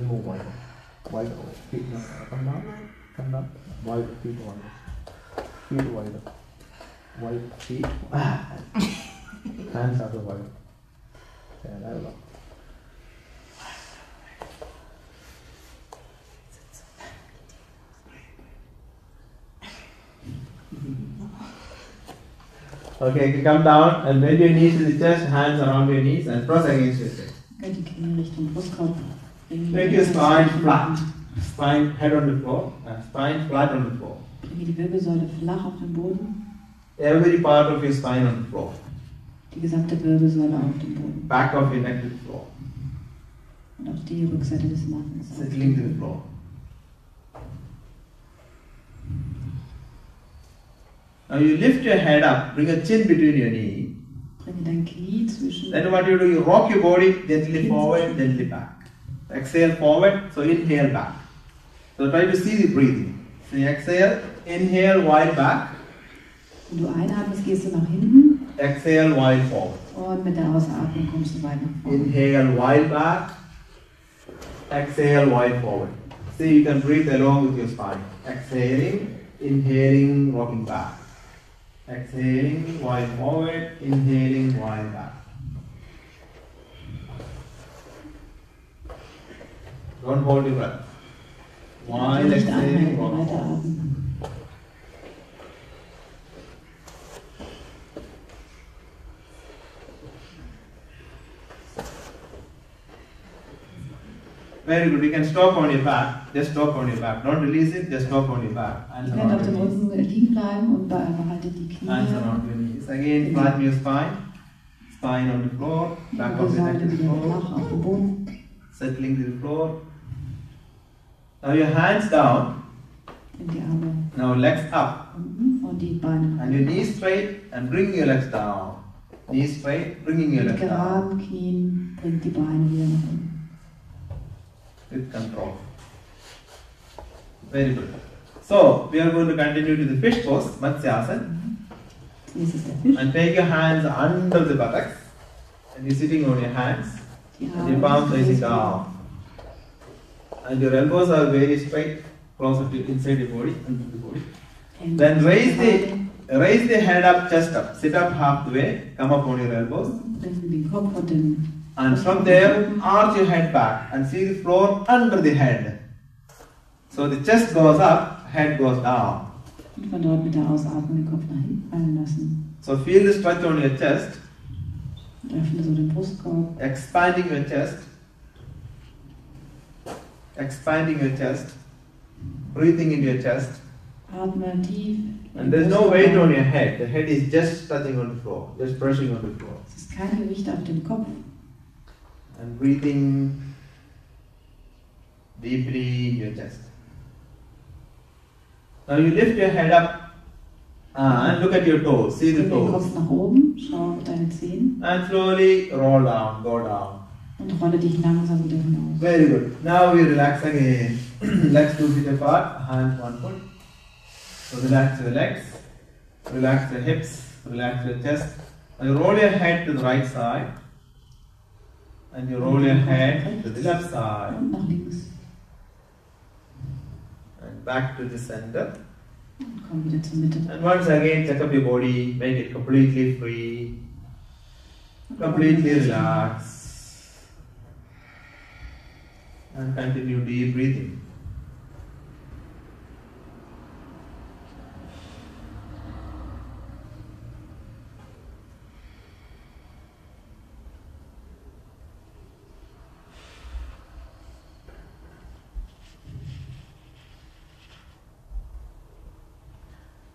Move wider. Wider. Feet now. Come down. Come down. Wider. Feet wider. Feet wider. Wide feet. Hands out wide. Yeah, that will. Okay, come down and bend your knees to the chest, hands around your knees and press against your chest. Die Knie Richtung Brustkorb. Make your spine flat. Spine head on the floor, spine flat on the floor. Bringe die Wirbelsäule flach auf den Boden. Every part of your spine on the floor. Die gesamte Wirbelsäule auf dem Boden. Back of your neck to the floor. Und auch die Rückseite des Nackens. auf Settling den to the Boden. floor. Now you lift your head up, bring a chin between your knee. Bringe dein Knie zwischen. Then what you do, you rock your body gently forward, gently back. Exhale forward, so inhale back. So try to see the breathing. So you exhale, inhale wide back, Wenn du einatmest, gehst du nach hinten exhale wide forward. und mit der Ausatmung kommst du weit nach vorne. Inhale wide back, exhale wide forward. See, you can breathe along with your spine. Exhaling, inhaling, rocking back. Exhaling, wide forward, inhaling, wide back. Don't hold your breath. While Nicht exhaling, anhalten, rock weiter forward. atmen. Very good. You can stop on your back. Just stop on your back. Don't release it. Just stop on your back. Hands Ihr könnt auf around dem your knees. Rücken liegen bleiben und behaltet die Knie. Hands around your knees. Again, flatten your spine. Spine on the floor. Die Back of your neck to Wirbelsäule the wieder floor. flach auf dem Boden. Settling to the floor. Now your hands down. Nimm die Arme Now legs up. unten und die Beine. And your knees straight and bring your legs down. Knees straight, bringing your Mit legs down. geraden Knien bringt die Beine wieder nach unten. With control. Very good. So, we are going to continue to the fish pose, Matsyasana. Jetzt ist der Fisch. And take your hands under the buttocks. And you're sitting on your hands. Die And your palms facing down. And your elbows are very straight, closer to inside your body, under the body. Hände Then raise gerade. Raise the head up, chest up. Sit up halfway. Come up on your elbows. Bringen den Kopf und den And from there, arch your head back and see the floor under the head. So the chest goes up, head goes down. Und von dort mit der Ausatmung den Kopf nach hinten fallen lassen. So feel the stretch on your chest. Und öffne so den Brustkorb. Expanding your chest. Expanding your chest. Breathing into your chest. Atme tief. And there's no weight on your head. The head is just touching on the floor, just brushing on the floor. Es ist kein Gewicht auf dem Kopf. And breathing deeply in your chest. Now you lift your head up and look at your toes. See the Dreh den toes. Kopf nach oben, schau auf deine Zehen And slowly roll down, go down. und rolle dich langsam wieder hinaus. Very good. Now we relax again. Legs 2 feet apart, hands 1 foot. So relax your legs, relax your hips, relax your chest. And you roll your head to the right side. And you roll your head to the left side. Und nach links. And back to the center. Und komm wieder zur Mitte. And once again, check up your body, make it completely free, completely relax, and continue deep breathing.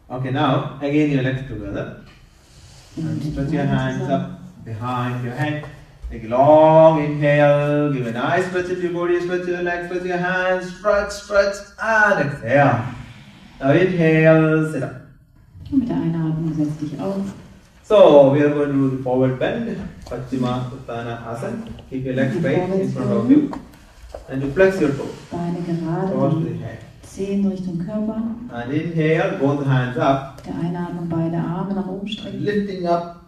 Okay, now again your legs together. And stretch your hands up behind your head. Take a long inhale. Give a nice stretch of your body. Stretch your legs, stretch your hands. Stretch, stretch, and exhale. Now inhale, sit up. Und mit der Einatmung setz dich auf. So we are going to do the forward bend. Paschimottanasana Asana. Keep your legs straight in front of you. And you flex your toes. Beine gerade, Towards the die head. Zehen Richtung Körper. And inhale, both hands up. Der Einatmung beide Arme nach oben strecken. Lifting up,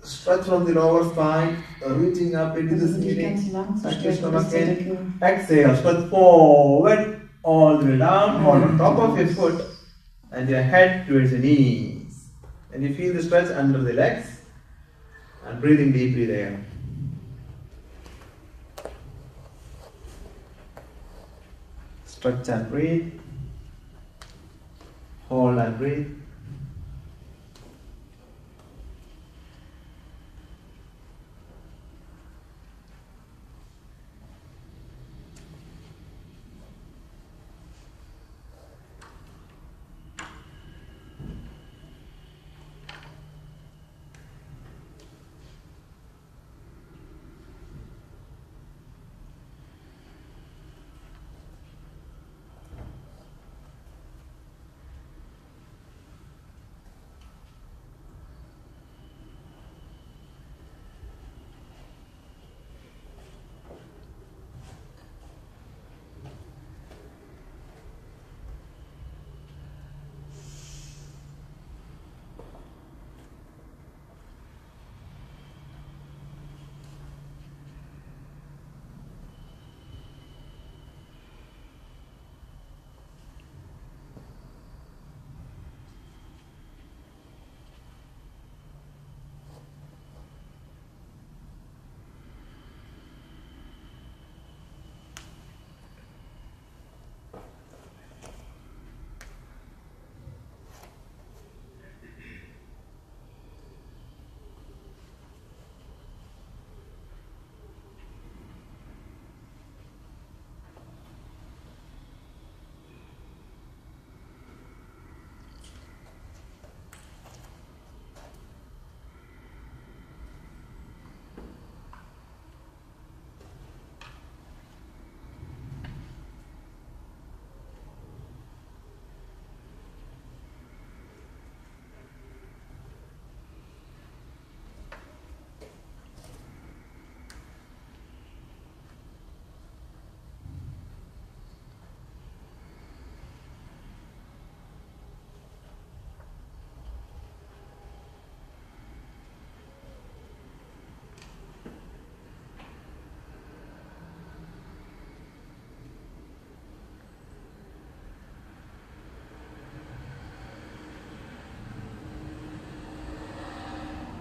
stretch from the lower spine, reaching up into the Versuche dich ganz ceiling. lang zu Touch your strecken stomach bis zur in. Decke. Exhale, stretch forward, all the way down, hold on top of your foot, and your head towards your knees. And you feel the stretch under the legs, and breathing deeply there. Stretch and breathe. Hold and breathe.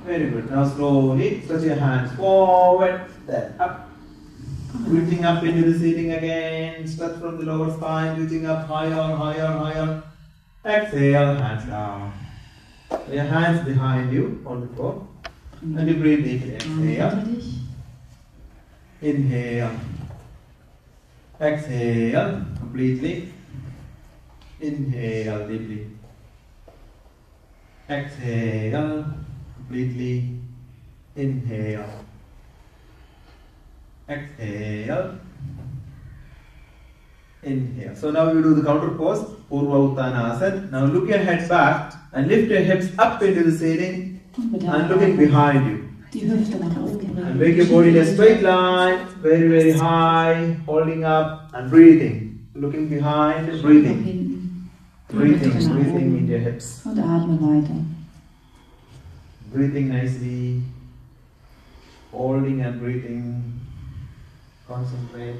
Very good. Now slowly stretch your hands forward, then up. Reaching up into the ceiling again. Stretch from the lower spine, reaching up higher, higher, higher. Exhale, hands down. Your hands behind you on the floor. And you breathe deeply. Exhale. Inhale. Exhale completely. Inhale deeply. Exhale completely. Inhale. Exhale. Inhale. So now you do the counter pose, Purva Uttanasana. Now look your head back and lift your hips up into the ceiling and looking behind you. And make your body in a straight line, very, very high, holding up and breathing. Looking behind, breathing. Breathing in your hips. Und atme weiter. Breathing nicely, holding and breathing. Concentrate.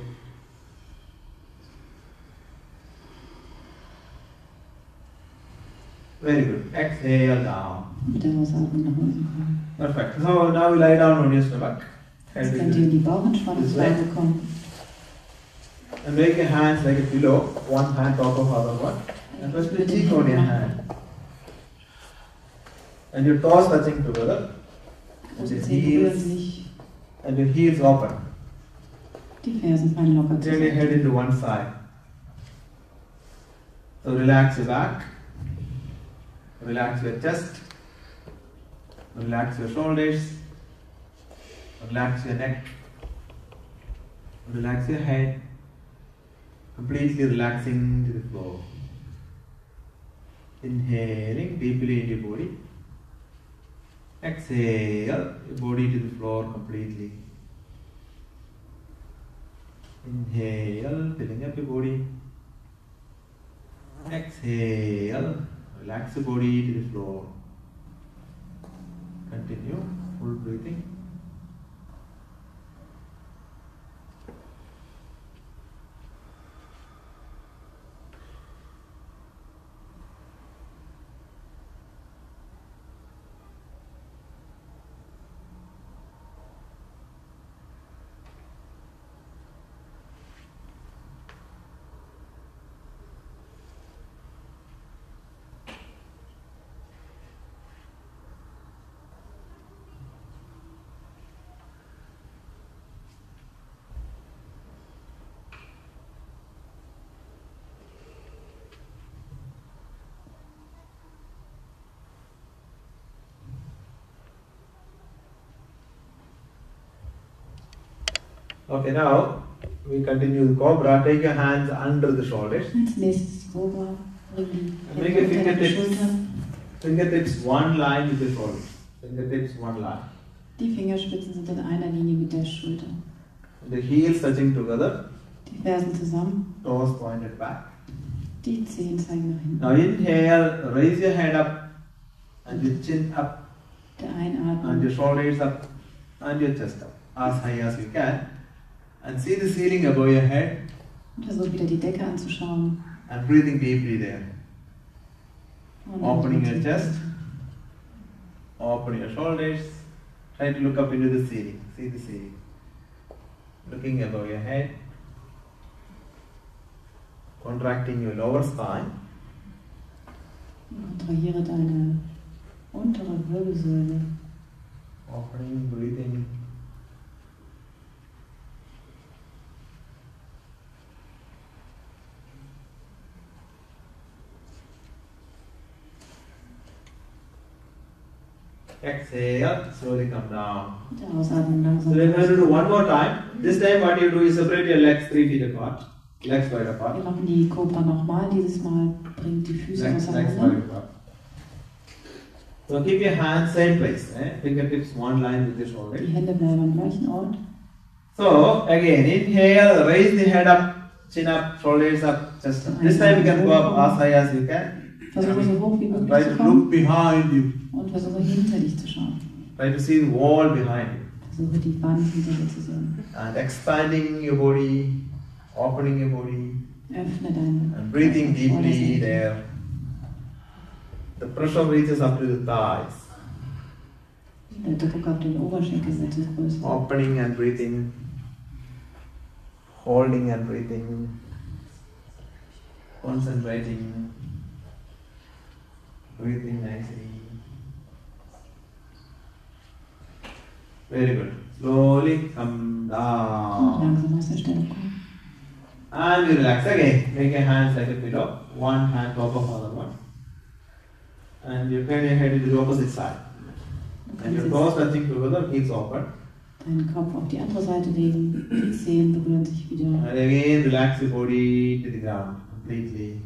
Very good. Exhale down. Mit der Ausatmung nach unten kommen. Perfect. So now you lie down on your stomach. Jetzt könnt ihr in die Bauchentspannungsweise kommen. And make your hands like a pillow, one hand top of other one. And press the cheek on your hand. And your toes touching together. And your heels open. Die Fersen fallen locker Turn your head into one side. So relax your back. Relax your chest. Relax your shoulders. Relax your neck. Relax your head. Completely relaxing to the floor. Inhaling deeply into your body. Exhale your body to the floor completely. Inhale, filling up your body. Exhale, relax the body to the floor. Continue, full breathing. Okay, now we continue the cobra. Take your hands under the shoulders. Als nächstes Cobra. Bring die And make your fingertips one line with the shoulders. Fingertips one line. Die Fingerspitzen sind in einer Linie mit der Schulter. And the heels touching together. Die Fersen zusammen. Toes pointed back. Die Zehen zeigen nach hinten. Now inhale, raise your head up and your chin up Der and Einatmen. your shoulders up and your chest up as high as you can. And see the ceiling above your head Und versuch wieder die Decke anzuschauen. and breathing deeply there. Und Opening your chest, open your shoulders, try to look up into the ceiling, see the ceiling. Looking above your head, contracting your lower spine, kontrahiere deine untere Wirbelsäule. opening, breathing. Exhale, slowly come down. Und der Ausatmen langsam. So we're going to do one more time. This time what you do is separate your legs 3 feet apart. Legs wide apart. Wir machen die Cobra nochmal. Dieses Mal bringt die Füße Legs wide auseinander. apart. So keep your hands same place. Fingertips one line with your shoulder. Die Hände bleiben am gleichen Ort. So again, inhale, raise the head up, chin up, shoulders up, chest up. This time you can go up as high as you can. Versuche so hoch wie And möglich try zu to kommen look behind you. und versuche hinter dich zu schauen. Try to see the wall behind you. Versuche die Wand hinter dir zu sehen. And expanding your body, opening your body, Öffne deine and breathing deeply Vorderseite. there. The pressure reaches up to the thighs. Der Druck auf den Oberschenkel wird größer. Opening and breathing. Holding and breathing. Concentrating. Breathing nicely. Very good. Slowly come down. Langsam aus der Stelle kommen. And you relax again. Make your hands like a pillow. One hand top of other one. And you turn your head to the opposite side. And your toes touching together, hips open. Deinen Kopf auf die andere Seite legen, die Zehen berühren sich wieder. And again, relax your body to the ground completely.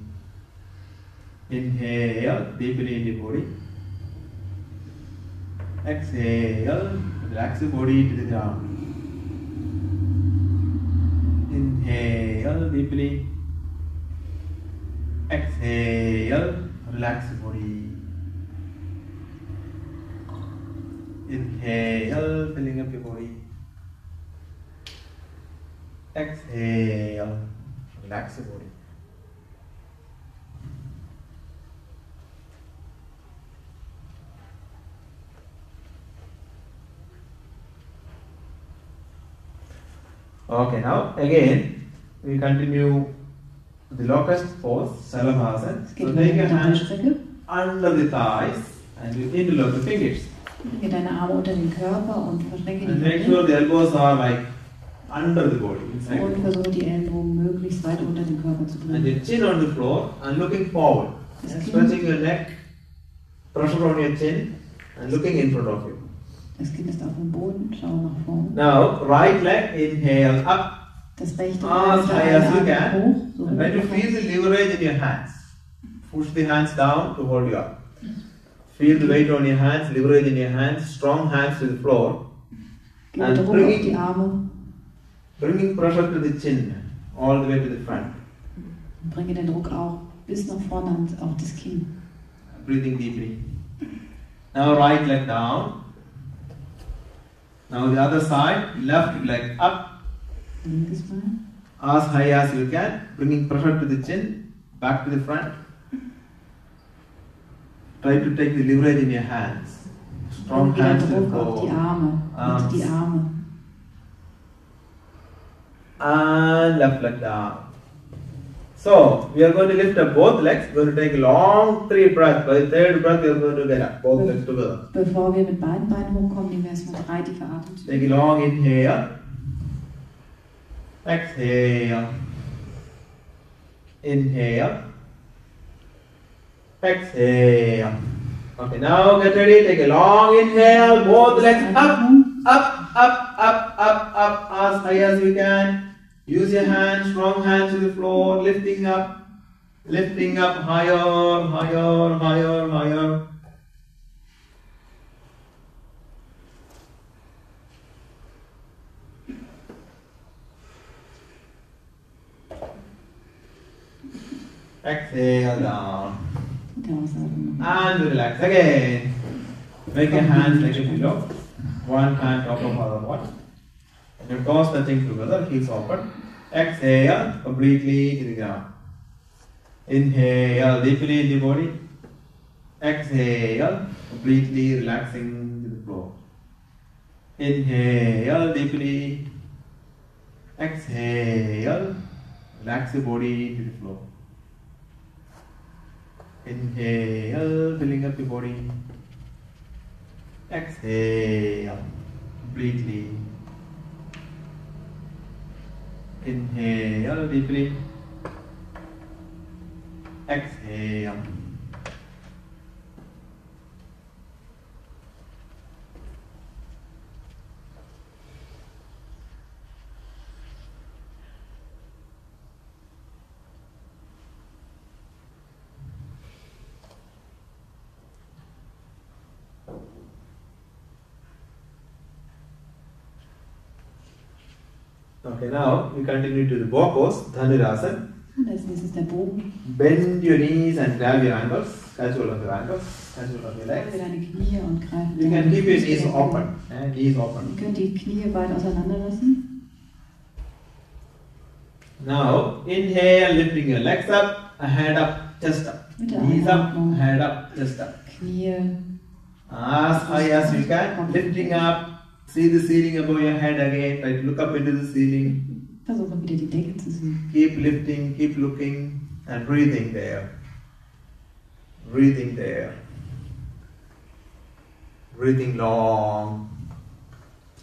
Inhale deeply in the body. Exhale, relax your body to the ground. Inhale deeply. Exhale, relax your body. Inhale, filling up your body. Exhale, relax your body. Okay, now again we continue the locust pose, Salamhasan. So take your hands under the thighs and you interlock the fingers. Bringe deine Arme unter den Körper und verschränke die And make sure the elbows are like under the body. Inside. Und versuche die Ellbogen möglichst weit unter den Körper zu And bringen. your chin on the floor and looking forward. And stretching your neck, pressure on your chin and looking in front of you. Das Kinn ist auf dem Boden, schau nach vorne. Now, right leg, inhale up. Das rechte As high as you can. hoch. So And try to feel the leverage in your hands. Push the hands down to hold you up. Feel the weight on your hands, leverage in your hands, strong hands to the floor. Gib And Druck auf die Arme. Bringing pressure to the chin, all the way to the front. Bringe den Druck auch bis nach vorne und auf das Kinn. Breathing deeply. Now right leg down. Now the other side, left leg up. Linkes Bein. As high as you can, bringing pressure to the chin, back to the front. Try to take the leverage in your hands. Strong Wieder hands to the Druck auf die floor. Arme. Auf die Arme. And left leg down. So, we are going to lift up both legs. We are going to take a long 3 breaths. By the 3rd breath, you are going to get up, both legs together. Bevor wir mit beiden Beinen hochkommen, nehmen wir erstmal 3 tiefe Atemzüge. Take a long inhale. Exhale. Inhale. Exhale. Okay, now get ready. Take a long inhale. Both legs up, up, up, up, up, up, as high as you can. Use your hands, strong hands to the floor, lifting up, higher, higher, higher, higher. Exhale down. And relax again. Make your hands like a pillow. One hand top of other one. And your toes touching together, heels open. Exhale completely to the ground. Inhale deeply in the body. Exhale completely relaxing to the floor. Inhale deeply. Exhale. Relax the body to the floor. Inhale, filling up the body. Exhale completely. Inhale deeply. Exhale. Okay, now we continue to the bow pose, Dhanurasana. Als nächstes der Bogen. Bend your knees and grab your ankles. Catch hold of your ankles. Catch hold of your legs. Deine Knie und greife. You can keep your knees open. Knees open. Ihr könnt die Knie weit auseinander lassen. Now inhale, lifting your legs up, a hand up, chest up. Knees up, head up, chest up. Knie As high as you can, lifting up, see the ceiling above your head again, try to look up into the ceiling. Versuche wieder die Decke zu sehen. Keep lifting, keep looking, and breathing there. Breathing there. Breathing long.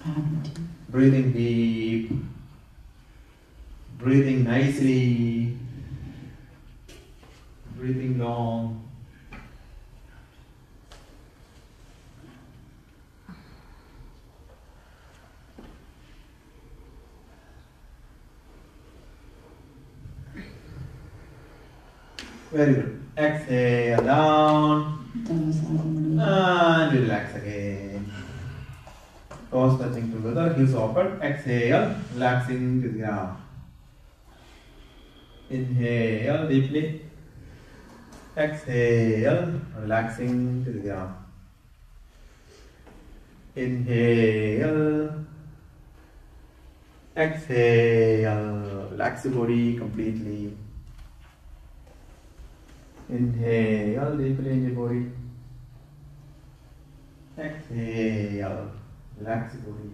Atmen tief. Breathing deep. Breathing nicely. Breathing long. Very good. Exhale down Dann das Atmen. and relax again. Toes touching together, heels open. Exhale, relaxing to the ground. Inhale deeply. Exhale, relaxing to the ground. Inhale. Exhale, relax the body completely. Inhale deeply in the body. Exhale, relax the body.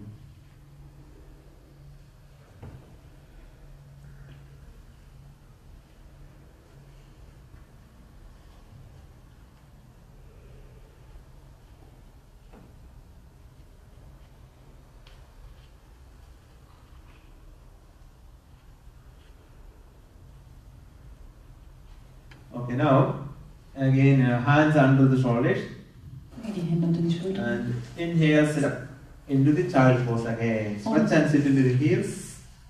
Okay, now again hands under the shoulders Die Hände unter die Schulter. and inhale, sit up into the child pose again. Stretch and sit into the heels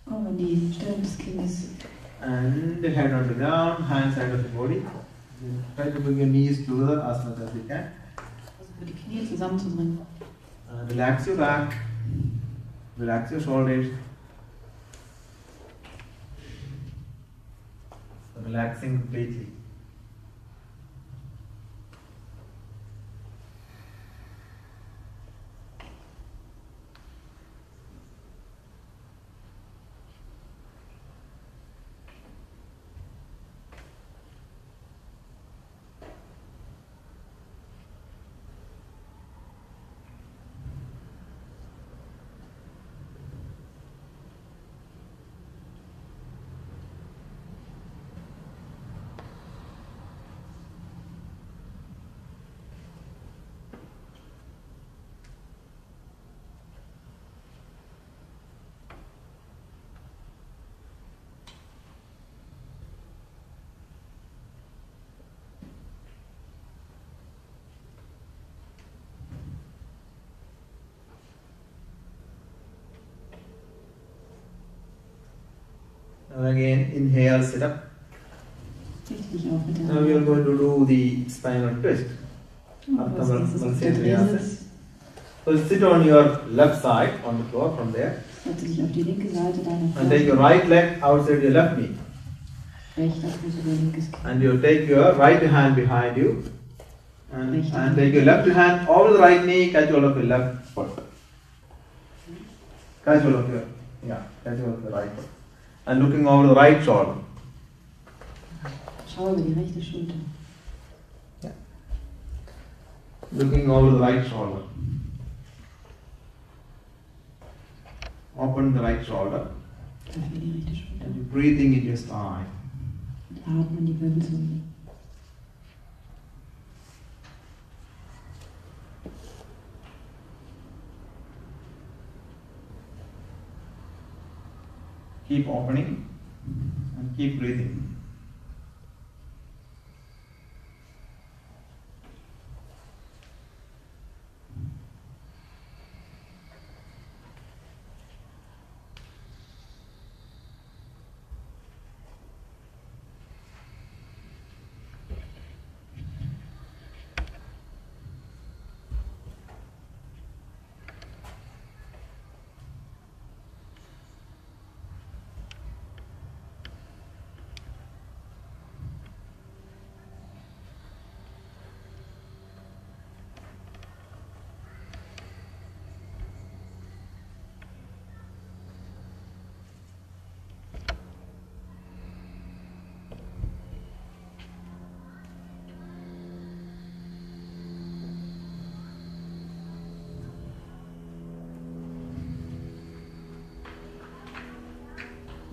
Komm in die Stellung des Kindes. and the head on the ground, hands side of the body. Try to bring your knees together as much as you can. Versuche die Knie zusammenzubringen. Relax your back, relax your shoulders. Relaxing completely. Now again, inhale, sit up. Richte dich auf mit der Now we are going to do the spinal twist. Und als nächstes auf der Drehsitz. So sit on your left side on the floor from there Setze dich auf die linke Seite deiner and take your Flosse. right leg outside your left knee. Rechter Fuß über linkes Knie. And you take your right hand behind you and take your left hand over the right knee, catch hold of your left foot. Catch hold of your right foot. And looking over the right shoulder. Schau über die rechte Schulter. Looking over the right shoulder. Open the right shoulder. Öffne die rechte Schulter. And you're breathing in your spine. Und atme in die Wirbelsäule. Keep opening and keep breathing.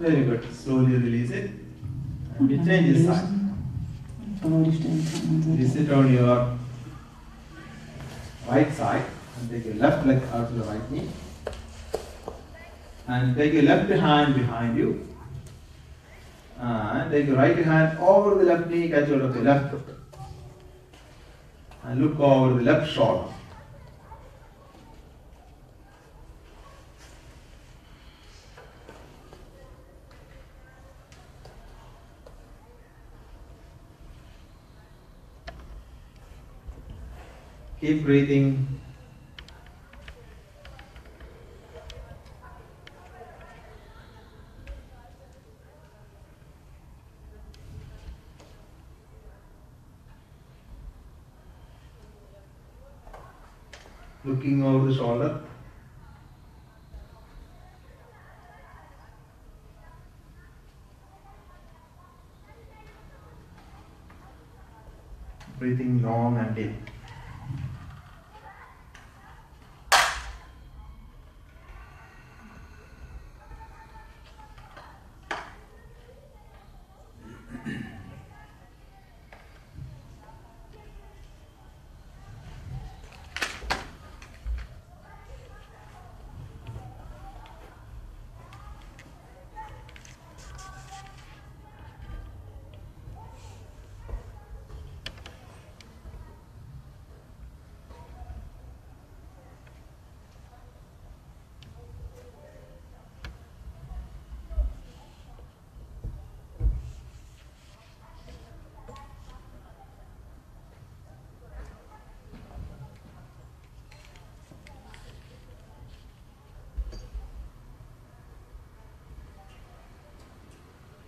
Very good. Slowly release it. And we change the side. You sit on your right side and take your left leg out to the right knee. And take your left hand behind you. And take your right hand over the left knee, catch hold of the left foot. And look over the left shoulder. Keep breathing. Looking over the shoulder. Breathing long and deep.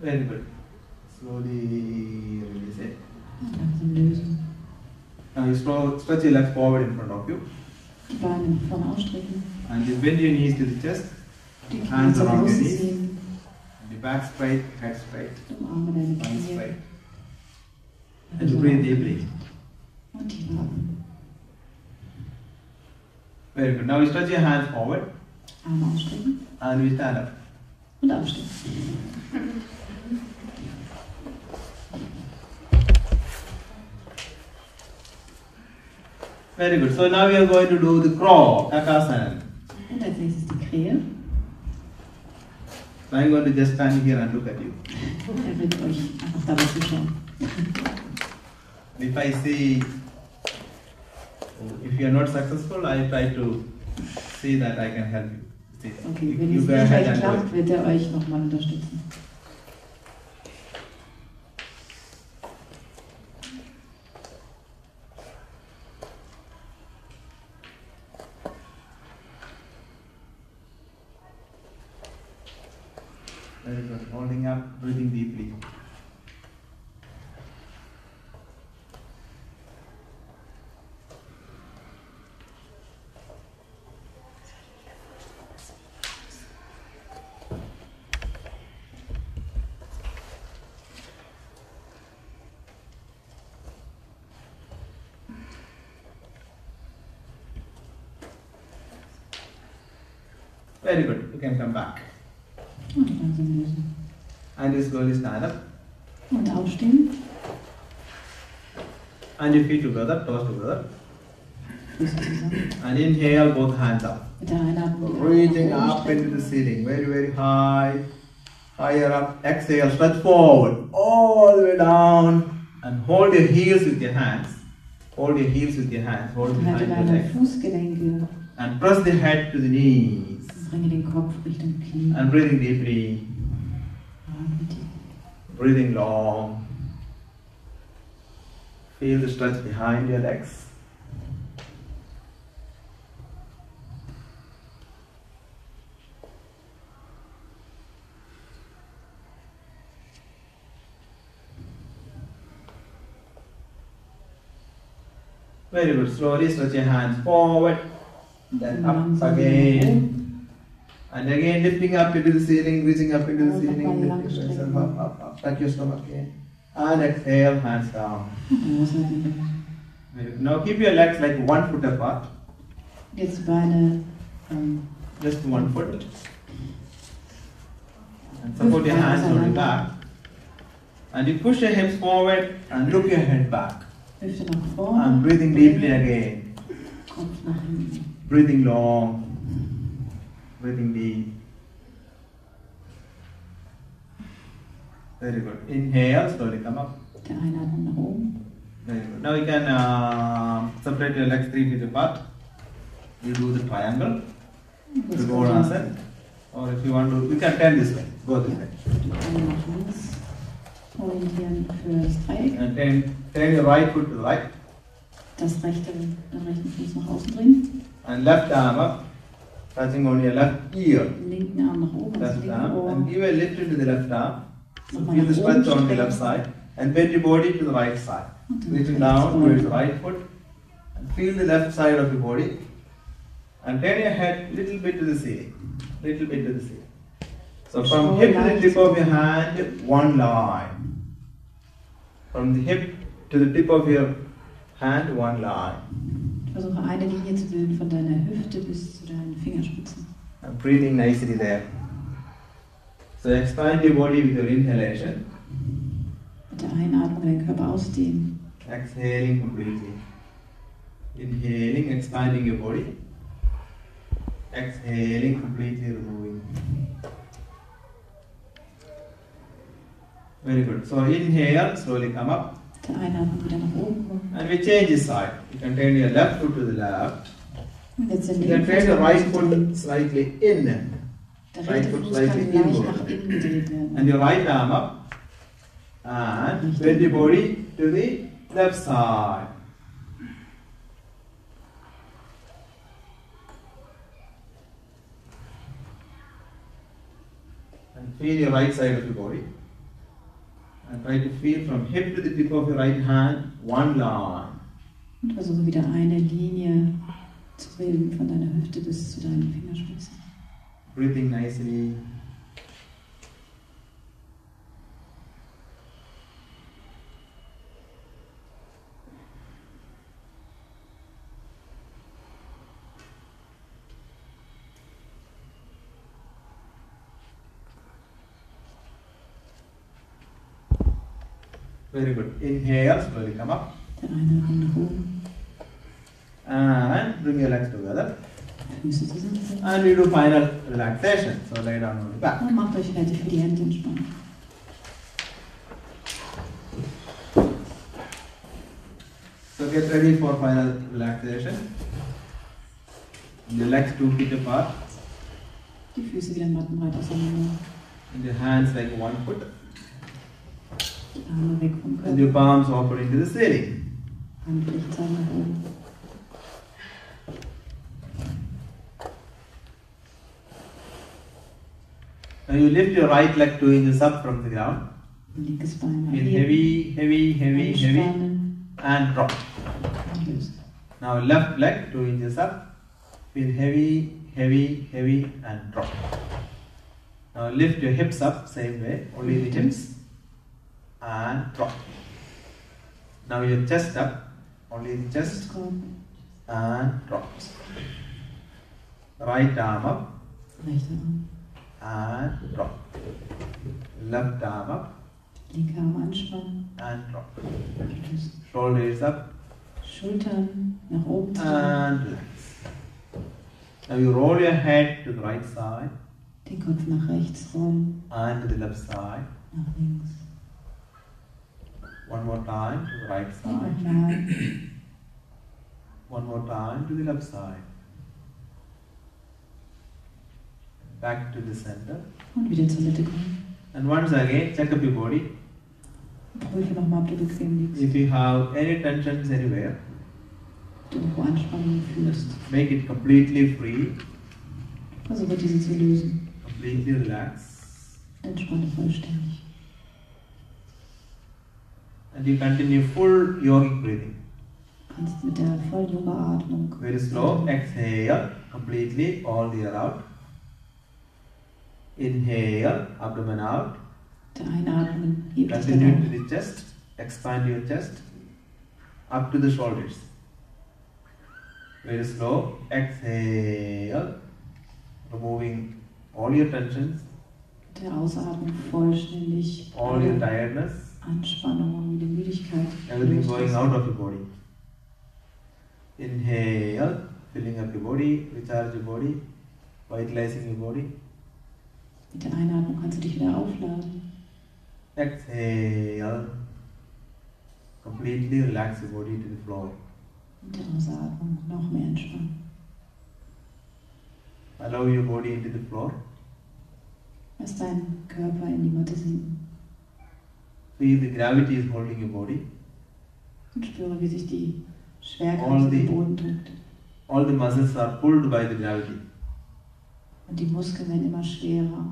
Very good. Slowly release it. Now you stretch your leg forward in front of you. Die Beine vorne ausstrecken. And you bend your knees to the chest. Die Knie Hands zur around your Brust knees. ziehen. And the back straight, head straight, Umarme deine spine Knie. straight. And you breathe deeply. Und tief atmen. Very good. Now you stretch your hands forward. Arme ausstrecken. And we stand up. Und aufstehen. Very good. So now we are going to do the crow, Kakasana. Und als nächstes die Krähe. So I'm going to just stand here and look at you. Wird euch einfach dabei zuschauen. If I see, if you are not successful, I try to see that I can help you. See, Okay, wenn you es go nicht ahead gleich and do klappt, it. wird er euch nochmal unterstützen. Very good. Holding up, breathing deeply. Very good. You can come back. Und langsam lösen. And you slowly stand up. Und aufstehen. And your feet together, toes together. Füße zusammen. And inhale, both hands up. Mit der Einatmung. Reaching up into the ceiling, very, very high. Higher up. Exhale, stretch forward, all the way down. And hold your heels with your hands. Hold your heels with your hands. Hold behind Halte your deine legs. Fußgelenke. And press the head to the knees. Bringe den Kopf Richtung Knie. And breathing deeply. Atme tief. Breathing long. Feel the stretch behind your legs. Very good. Slowly stretch your hands forward. Then up again. And again lifting up into the ceiling, reaching up into the ceiling, lifting yourself up, up, up. Touch your stomach again. And exhale, hands down. Very good. Now keep your legs like 1 foot apart. Jetzt die Beine Just 1 foot. And support your hands on your back. And you push your hips forward and look your head back. Hüfte nach vorne. And breathing deeply again. Kopf nach hinten. Breathing long. Breathing deep. Very good. Inhale, slowly come up. Der Einatmung nach oben. Very good. Now you can separate your legs 3 feet apart. You do the triangle. You go on. Or if you want to, you can turn this way. Go this way. Einmal nach links. Orientieren für das Dreieck. And turn your right foot to the right. Den rechten Fuß nach außen drehen. And left arm up, touching on your left ear. Den linken Arm nach oben. Das Left linke arm. Ohr. And give a lift into the left arm. So Nochmal feel the nach oben stretch on the strecken. left side. And bend your body to the right side. Und dann Reaching rechts down rollen. towards the right foot. And feel the left side of your body. And turn your head little bit to the ceiling. Little bit to the ceiling. So from hip to the tip of your hand, one line. From the hip to the tip of your hand, one line. Versuche eine Linie zu bilden von deiner Hüfte bis zu deinen Fingerspitzen. And breathing nicely there. So expand your body with your inhalation. Mit der Einatmung deinen Körper ausdehnen. Exhaling completely. Inhaling, expanding your body. Exhaling, completely removing. Very good. So inhale, slowly come up. Der Einatmung wieder nach oben kommen. And we change the side. You can turn your left foot to the left. Und jetzt den You can linken turn Fuß your nach right außen foot drehen. slightly in. Der right rechte foot Fuß slightly kann leicht inward. nach innen gedreht werden. And your right arm up. And bend your body to the left side. And feel your right side of your body. And try to feel from hip to the tip of your right hand, one line. Und versuche wieder eine Linie zu bilden von deiner Hüfte bis zu deinen Fingerspitzen. Breathing nicely. Very good. Inhale, slowly come up. Der Einatmung nach oben. And bring your legs together. Füße zusammen. And we do final relaxation. So lay down on your back. Und macht euch fertig für die Händeentspannung. So get ready for final relaxation. Your legs 2 feet apart. Die Füße wieder mattenbreit auseinander. And your hands like 1 foot. Die Arme weg vom And your Körper. palms open into the ceiling. Handflächen nach oben. Now you lift your right leg 2 inches up from the ground. Linkes Bein Feel anheben. heavy, heavy, heavy, heavy. Anspannen. And drop. Und lösen. Now left leg 2 inches up. Feel heavy, heavy, heavy and drop. Now lift your hips up same way. Only the hips. And drop. Now your chest up. Only the chest. And drop. Right arm up. Rechter Arm. And drop. Left arm up. Linke Arm anspannen. And drop. Und lösen. Shoulders up. Schultern nach oben ziehen. And relax. Now you roll your head to the right side Den Kopf nach rechts rollen. and to the left side. Nach links. One more time to the right Und side. nochmal. One more time to the left side. Back to the center. Und wieder zur Mitte kommen. And once again, check up your body. Prüfe nochmal, ob du bequem liegst. If you have any tensions anywhere, Ob du irgendwo Anspannungen fühlst. make it completely free, Versuche diese zu lösen. completely relax. Entspanne vollständig. And you continue full yogic breathing. Du kannst mit der vollen Yoga-Atmung. Very slow. Exhale completely all the air out. Inhale, abdomen out. Der Einatmen hebt dich Continue dann to auf. the chest. Expand your chest up to the shoulders. Very slow. Exhale, removing all your tensions. Mit der Ausatmung vollständig all your tiredness, Anspannung und jede Müdigkeit. everything going out of your body. Inhale, filling up your body, recharge your body, vitalizing your body. Mit der Einatmung kannst du dich wieder aufladen. Exhale, completely relax your body to the floor. Mit der Ausatmung noch mehr entspannen. Allow your body into the floor. Lass deinen Körper in die Matte sinken. Feel the gravity is holding your body. Und spüre, wie sich die Schwerkraft in den Boden drückt. All the muscles are pulled by the gravity. Und die Muskeln werden immer schwerer.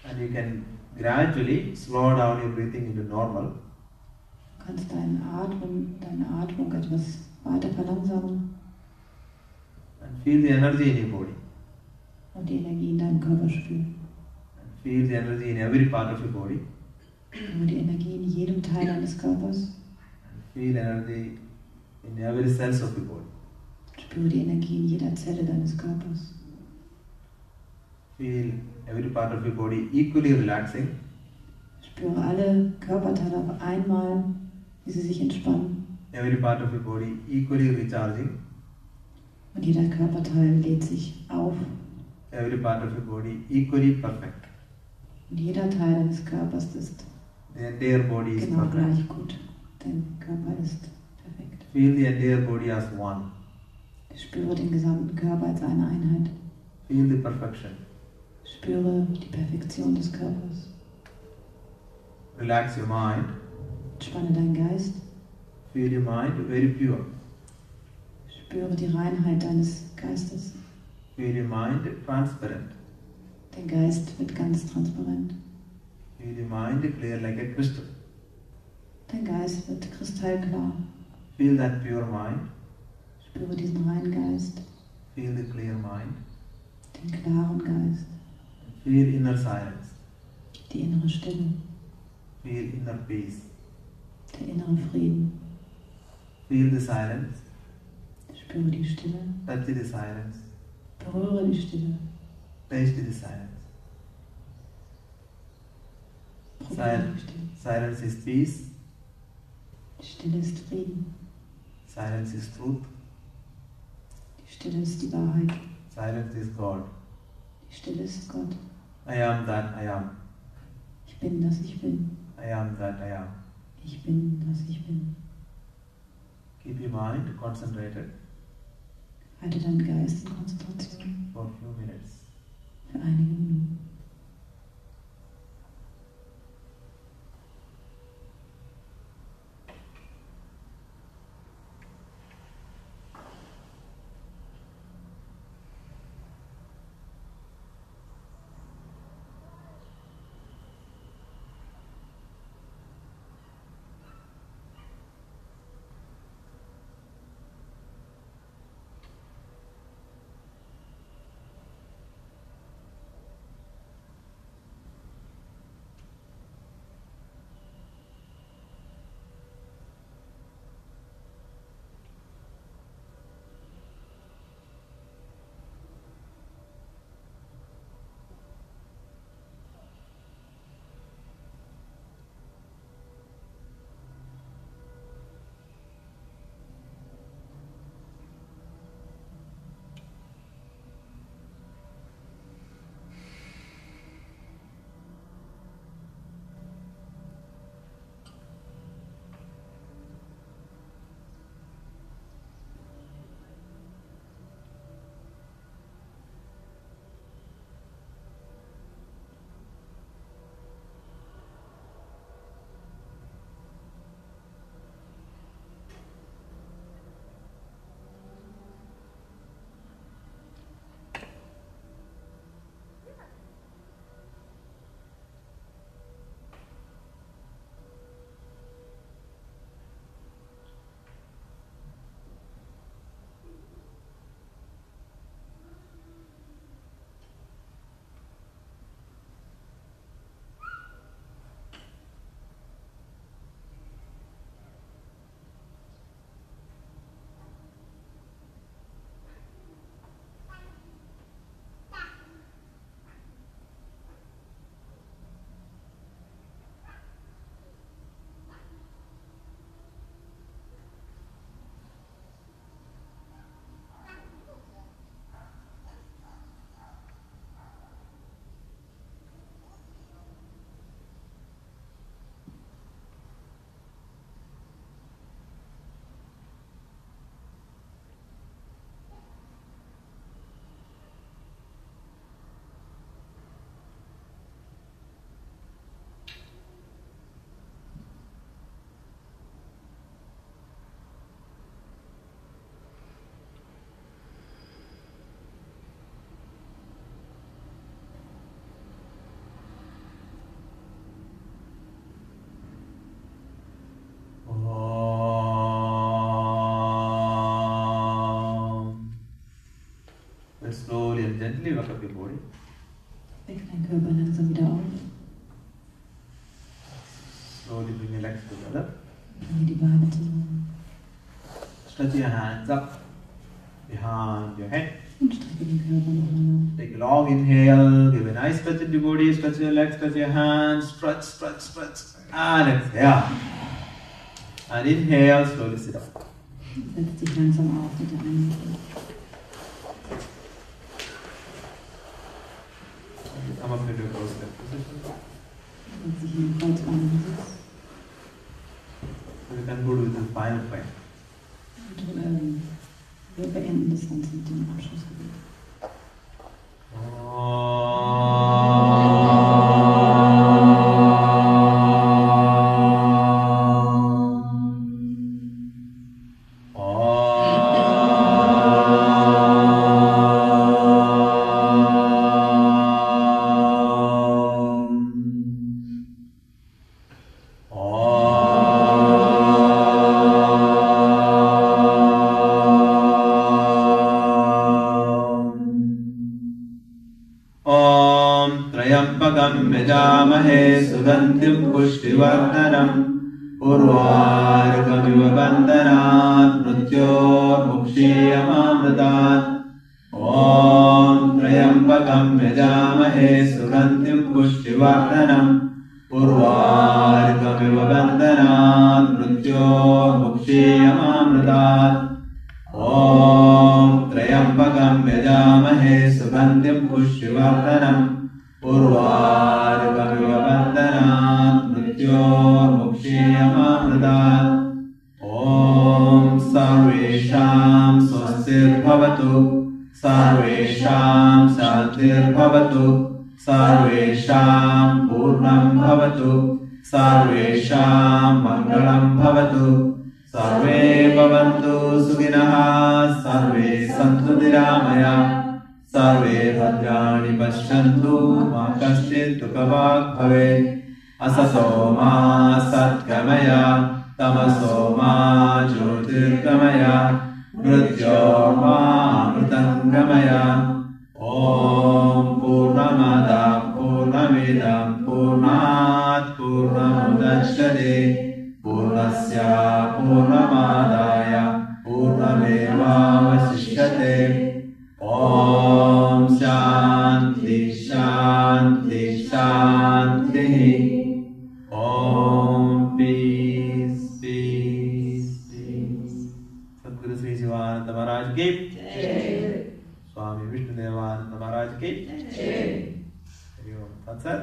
And you can gradually slow down your breathing into normal. Du kannst deine Atmung etwas weiter verlangsamen. And feel the energy in your body. Und die Energie in deinem Körper spüren. And feel the energy in every part of your body. Spüre die Energie in jedem Teil deines Körpers. And feel energy in every cells of your body. Spüre die Energie in jeder Zelle deines Körpers. Feel every part of your body equally relaxing. Spüre alle Körperteile auf einmal, wie sie sich entspannen. Every part of your body equally recharging. Und jeder Körperteil lädt sich auf. Every part of your body equally perfect. Und jeder Teil deines Körpers ist The entire body is genau perfect. gleich gut. Dein Körper ist perfekt. Feel the entire body as one. Spüre den gesamten Körper als eine Einheit. Feel the perfection. Spüre die Perfektion des Körpers. Relax your mind. Entspanne deinen Geist. Feel your mind very pure. Spüre die Reinheit deines Geistes. Feel your mind transparent. Dein Geist wird ganz transparent. Feel your mind clear like a crystal. Dein Geist wird kristallklar. Feel that pure mind. Spüre diesen reinen Geist, Feel the clear mind. den klaren Geist, Feel inner silence. die innere Stille, Feel inner peace. der innere Frieden. Feel the silence. Spüre die Stille, Touch the silence. berühre die Stille, Taste the silence. probiere die Stille. Silence is peace. Die Stille ist Frieden, Silence is truth. die Stille ist die Wahrheit, Silence is God. die Stille ist Gott. I am that I am. Ich bin, dass ich bin. I am that I am. Ich bin, dass ich bin. Keep your mind concentrated Halte deinen Geist in Konzentration for a few minutes. für einige Minuten. gently work up your body. Weck deinen Körper langsam wieder auf. Slowly bring your legs together. Bringe die Beine zusammen. Stretch your hands up behind your head. Und strecke den Körper nochmal. Take a long inhale, give a nice stretch in the body, stretch your legs, stretch your hands, stretch, stretch, stretch, and exhale. And inhale, slowly sit up. Setz dich langsam auf mit der Einatmung. Come up into a closed leg position. Setz dich in den Kreuzbeinsitz. So you can go to the final point. Und wir beenden das Ganze mit dem Abschlussgebet. यजामहे सुगन्धिं पुष्टिवर्धनम् उर्वारुकमिव बन्धनात् मृत्योर्मुक्षीयमामृतात् ॐ त्र्यम्बकं यजामहे सुगन्धिं पुष्टिवर्धनम् उर्वारुकमिव बन्धनात् मृत्योर्मुक्षीयमामृतात् ॐ त्र्यम्बकं यजामहे सुगन्धिं पुष्टिवर्धनम् उर्वारुकमिव बन्धनात् मृत्योर्मुक्षीयमामृतात् ॐ सर्वेषां स्वस्तिर्भवतु सर्वेषां शान्तिर्भवतु सर्वेषां पूर्णं भवतु सर्वेषां मङ्गलं भवतु सर्वे भवन्तु सुखिनः सर्वे सन्तु निरामया सर्वे भद्राणि पश्यन्तु मा कश्चित् दुःखभाग् भवेत् असतो मा सद्गमय तमसो मा ज्योतिर्गमय मृत्योर्मामृतं गमय ॐ पूर्णमदः पूर्णमिदं पूर्णात् पूर्णमुदच्यते पूर्णस्य पूर्णमादाय पूर्णमेवावशिष्यते ॐ शान्ति शान्ति शान्तिः ॐ पीस पीस पीस सद्गुरु श्री शिवानंद महाराज की स्वामी विष्णुदेवानंद महाराज की हरि ओम तत्सत।